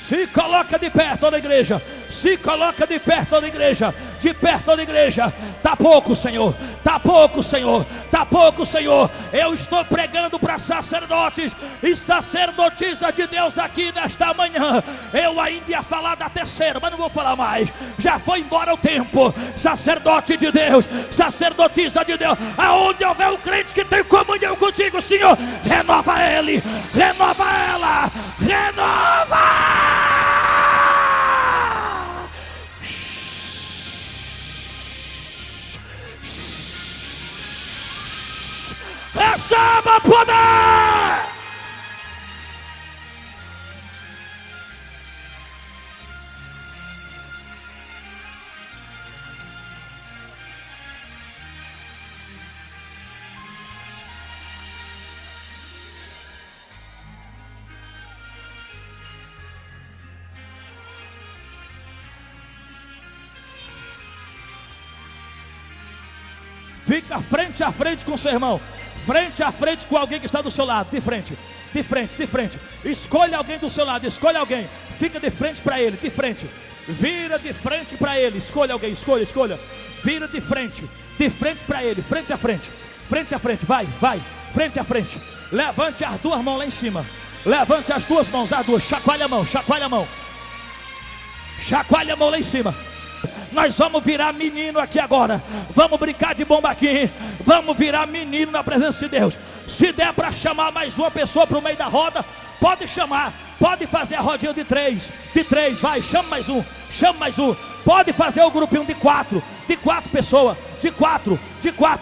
Se coloca de pé toda a igreja. Se coloca de pé toda a igreja. De pé toda a igreja. Tá pouco, Senhor. Tá pouco, Senhor. Tá pouco, Senhor. Eu estou pregando para sacerdotes e sacerdotisa de Deus aqui nesta manhã. Eu ainda ia falar da terceira, mas não vou falar mais. Já foi embora o tempo. Sacerdote de Deus, sacerdotisa de Deus. Aonde houver um crente que tem comunhão contigo, Senhor, renova ele, renova ela, renova. Receba poder! Fica frente a frente com o seu irmão. Frente a frente com alguém que está do seu lado. De frente, de frente, de frente. Escolha alguém do seu lado, escolha alguém. Fica de frente para ele, de frente. Vira de frente para ele. Escolha alguém, escolha, escolha. Vira de frente para ele. Frente a frente, frente a frente. Vai, vai, frente a frente. Levante as duas mãos lá em cima. Levante as duas mãos, as duas. Chacoalha a mão, chacoalha a mão. Chacoalha a mão lá em cima. Nós vamos virar menino aqui agora. Vamos brincar de bomba aqui. Vamos virar menino na presença de Deus. Se der para chamar mais uma pessoa para o meio da roda, pode chamar. Pode fazer a rodinha de três. De três, vai, chama mais um. Chama mais um. Pode fazer o grupinho de quatro. De quatro pessoas. De quatro,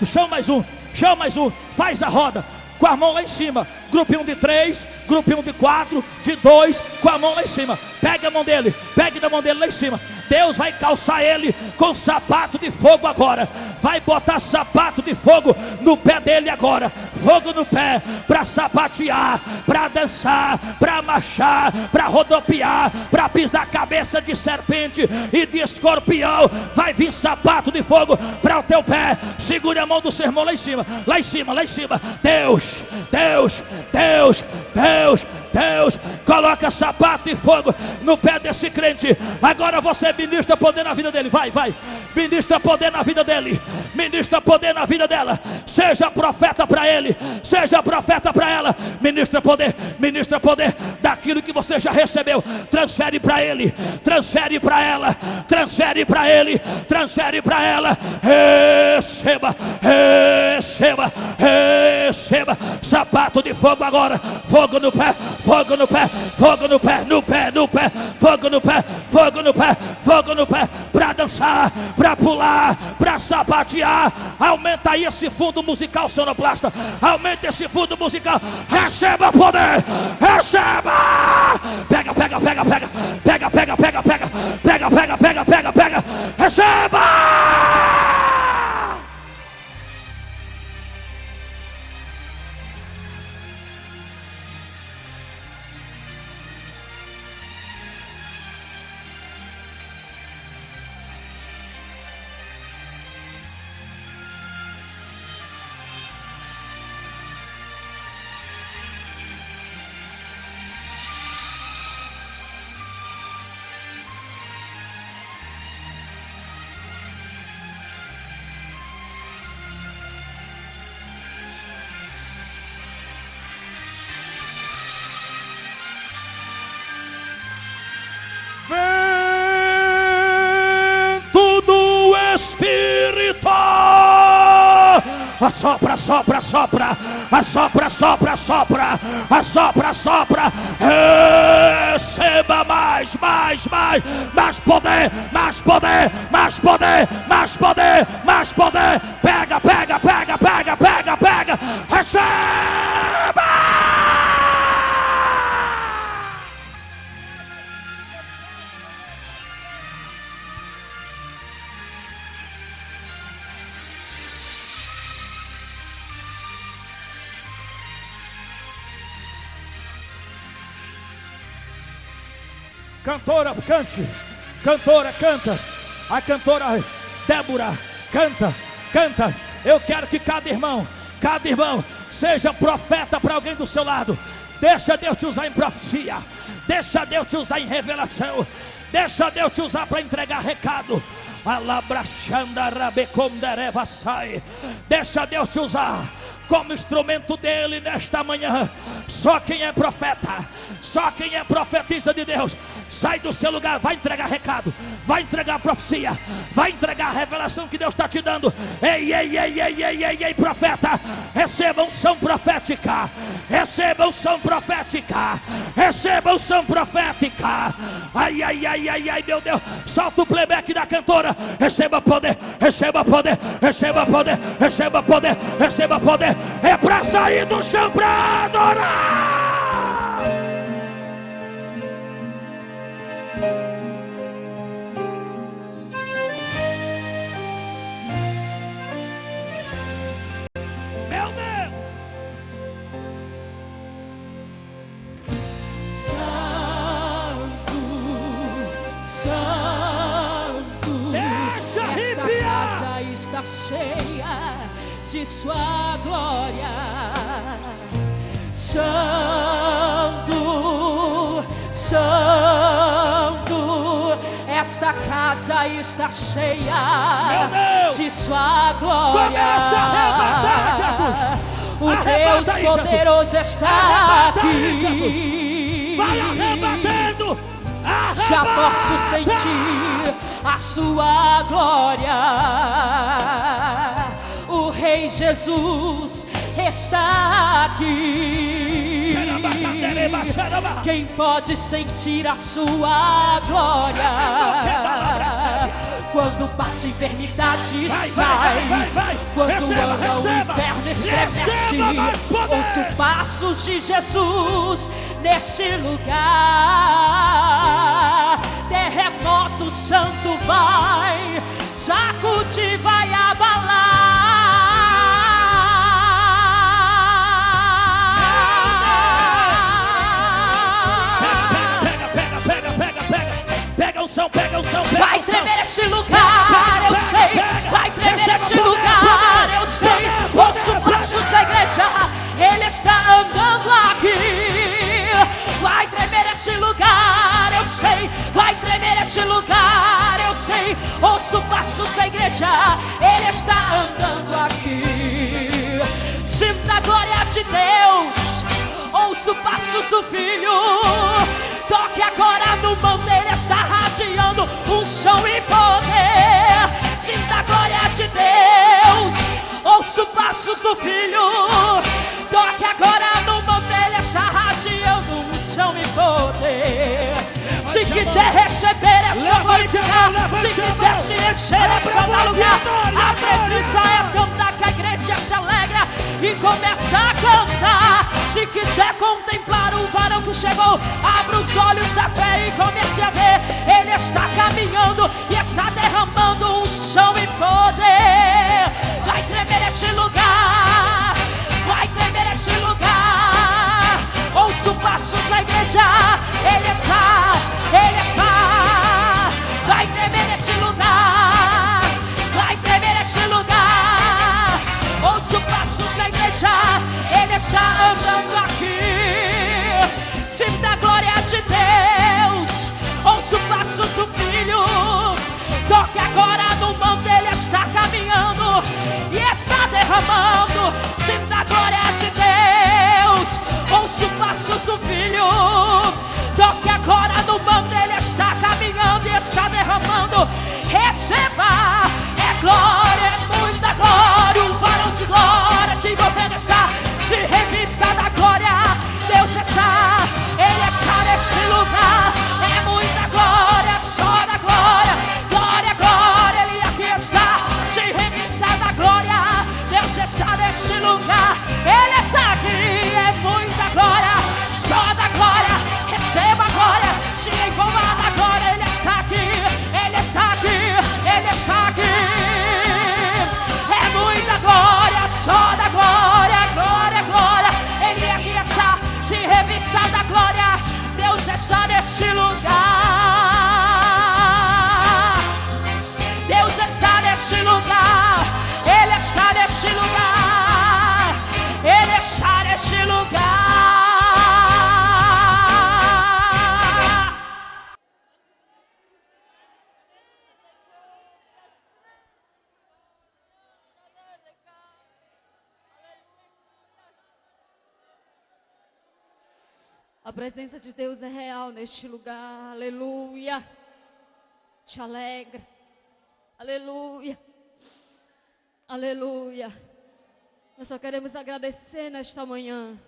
chama mais um. Chama mais um. Faz a roda com a mão lá em cima. Grupinho de três, grupinho de quatro, de dois, com a mão lá em cima. Pega a mão dele, pegue da mão dele lá em cima. Deus vai calçar ele com sapato de fogo agora. Vai botar sapato de fogo no pé dele agora. Fogo no pé, para sapatear, para dançar, para marchar, para rodopiar, para pisar cabeça de serpente e de escorpião. Vai vir sapato de fogo para o teu pé. Segura a mão do seu irmão lá em cima, lá em cima, lá em cima. Deus, Deus, Deus, Deus, Deus, coloca sapato de fogo no pé desse crente. Agora você ministra poder na vida dele. Vai, vai, ministra poder na vida dele. Ministra poder na vida dela. Seja profeta para ele, seja profeta para ela. Ministra poder daquilo que você já recebeu. Transfere para ele, transfere para ela, transfere para ele, transfere para ela. Receba, receba, receba. Sapato de fogo agora. Fogo no pé, fogo no pé, fogo no pé, no pé, no pé. Fogo no pé, fogo no pé, fogo no pé. Para dançar, para pular, para sapatear. Aumenta aí esse fundo musical, sonoplasta. Aumenta esse fundo musical. Receba poder, receba. Pega, pega, assopra, assopra, assopra, assopra, assopra, assopra, assopra, assopra. Receba mais poder, mais poder, mais poder, mais poder, mais poder. Pega, pega, pega, pega, pega, pega. Receba! Cantora, cante. Cantora, canta. A cantora Débora, canta, canta. Eu quero que cada irmão seja profeta para alguém do seu lado. Deixa Deus te usar em profecia. Deixa Deus te usar em revelação. Deixa Deus te usar para entregar recado. Deixa Deus te usar como instrumento dele nesta manhã. Só quem é profeta, só quem é profetisa de Deus, sai do seu lugar, vai entregar recado, vai entregar a profecia, vai entregar a revelação que Deus está te dando. Ei, ei, ei, ei, ei, ei, ei, profeta, receba unção profética, receba unção profética, receba unção profética. Ai, ai, ai, ai, ai, meu Deus, solta o playback da cantora. Receba poder, receba poder, receba poder, receba poder, receba poder. É para sair do chão para adorar. Meu Deus. Santo, Santo, Deixa esta arrepiar. casa está cheia de sua glória. Santo, Santo, esta casa está cheia de sua glória. Começa a arrebatar, Jesus. O Arrebata Deus aí, poderoso Jesus. está Arrebata aqui. aí, Jesus. Vai arrebatando. Já Arrebata. posso sentir a sua glória. O Rei Jesus está aqui. Quem pode sentir a sua glória? Quando passa a enfermidade sai, quando anda o inferno estremece. Ouço passos de Jesus nesse lugar. Terremoto santo vai sacudir, vai abalar. Pega o som, pega o som, pega Vai o som. tremer esse lugar, eu sei. Vai tremer esse lugar, eu sei. Ouço passos da igreja, ele está andando aqui. Vai tremer esse lugar, eu sei. Vai tremer esse lugar, eu sei. Ouço passos da igreja, ele está andando aqui. Sinta a glória de Deus. Ouço passos do Filho. Toque agora no manto, ele está radiando unção e poder. Sinta a glória de Deus. Ouço passos do Filho. Toque agora no manto, ele está radiando unção e poder. Se quiser receber essa glória, se quiser se encher essa lugar, a presença é cantar, que a igreja se alegra e começa a cantar. Se quiser contemplar o varão que chegou, abra os olhos da fé e comece a ver. Ele está caminhando e está derramando unção e poder. Vai tremer esse lugar, vai tremer esse lugar. Ouço passos da igreja, ele está, ele está. Vai tremer esse lugar, vai tremer esse lugar. Ouço passos da igreja, ele está andando aqui. Sinta a glória de Deus. Ouço passos do Filho. Toque agora no manto, ele está caminhando e está derramando. Sinta a glória de Deus. Ouço passos do Filho. Toque agora no manto, ele está caminhando e está derramando. Receba, é glória, é muita glória, um varão de glória. A presença de Deus é real neste lugar. Aleluia. Te alegra. Aleluia. Aleluia. Nós só queremos agradecer nesta manhã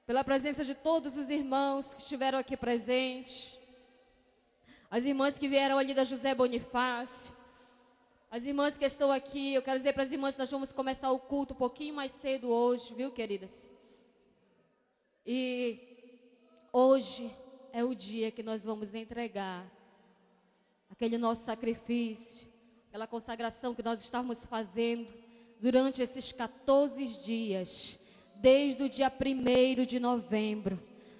pela presença de todos os irmãos que estiveram aqui presentes. As irmãs que vieram ali da José Bonifácio. As irmãs que estão aqui, eu quero dizer para as irmãs que nós vamos começar o culto um pouquinho mais cedo hoje, viu, queridas? E hoje é o dia que nós vamos entregar aquele nosso sacrifício, aquela consagração que nós estamos fazendo durante esses 14 dias, desde o dia 1º de novembro.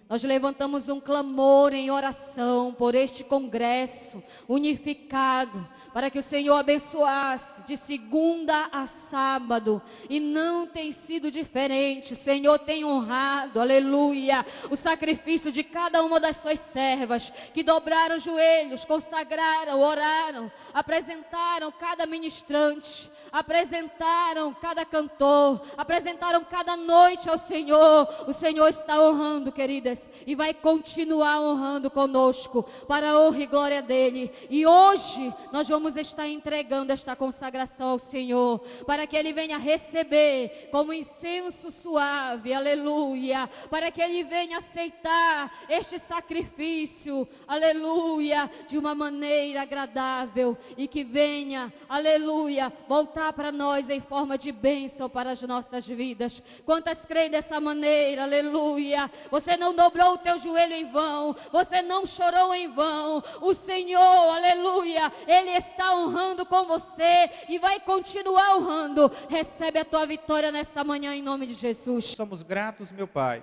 Nós levantamos um clamor em oração por este congresso unificado, para que o Senhor abençoasse de segunda a sábado, e não tem sido diferente. O Senhor tem honrado, aleluia, o sacrifício de cada uma das suas servas, que dobraram os joelhos, consagraram, oraram, apresentaram cada ministrante, apresentaram cada cantor, apresentaram cada noite ao Senhor. O Senhor está honrando, queridas, e vai continuar honrando conosco, para a honra e glória dEle. E hoje nós vamos estar entregando esta consagração ao Senhor, para que Ele venha receber como incenso suave, aleluia, para que Ele venha aceitar este sacrifício, aleluia, de uma maneira agradável, e que venha, aleluia, voltar para nós em forma de bênção para as nossas vidas. Quantas creem dessa maneira, aleluia? Você não dobrou o teu joelho em vão, você não chorou em vão. O Senhor, aleluia, Ele está honrando com você e vai continuar honrando. Recebe a tua vitória nessa manhã em nome de Jesus. Somos gratos, meu Pai,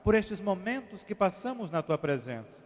por estes momentos que passamos na tua presença.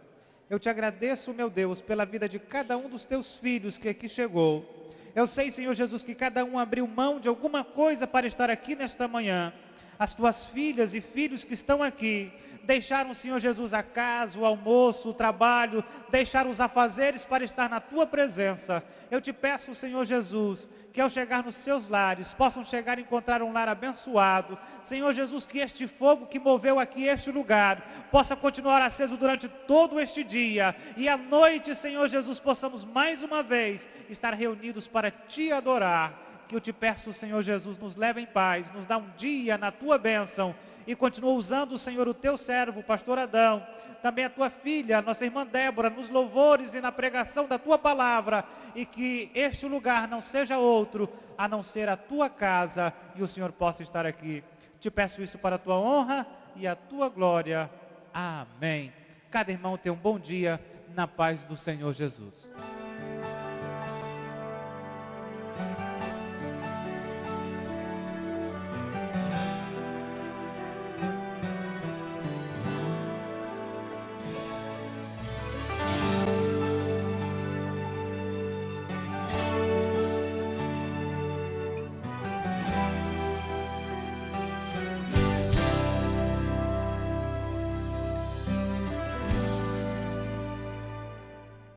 Eu te agradeço, meu Deus, pela vida de cada um dos teus filhos que aqui chegou. Eu sei, Senhor Jesus, que cada um abriu mão de alguma coisa para estar aqui nesta manhã. As tuas filhas e filhos que estão aqui deixaram, Senhor Jesus, a casa, o almoço, o trabalho, deixaram os afazeres para estar na tua presença. Eu te peço, Senhor Jesus, que ao chegar nos seus lares, possam chegar e encontrar um lar abençoado. Senhor Jesus, que este fogo que moveu aqui este lugar, possa continuar aceso durante todo este dia. E à noite, Senhor Jesus, possamos mais uma vez estar reunidos para te adorar. Que eu te peço, Senhor Jesus, nos leve em paz, nos dá um dia na tua bênção. E continua usando, Senhor, o teu servo, o pastor Adão, também a tua filha, a nossa irmã Débora, nos louvores e na pregação da tua palavra, e que este lugar não seja outro, a não ser a tua casa, e o Senhor possa estar aqui. Te peço isso para a tua honra e a tua glória. Amém. Cada irmão tenha um bom dia na paz do Senhor Jesus.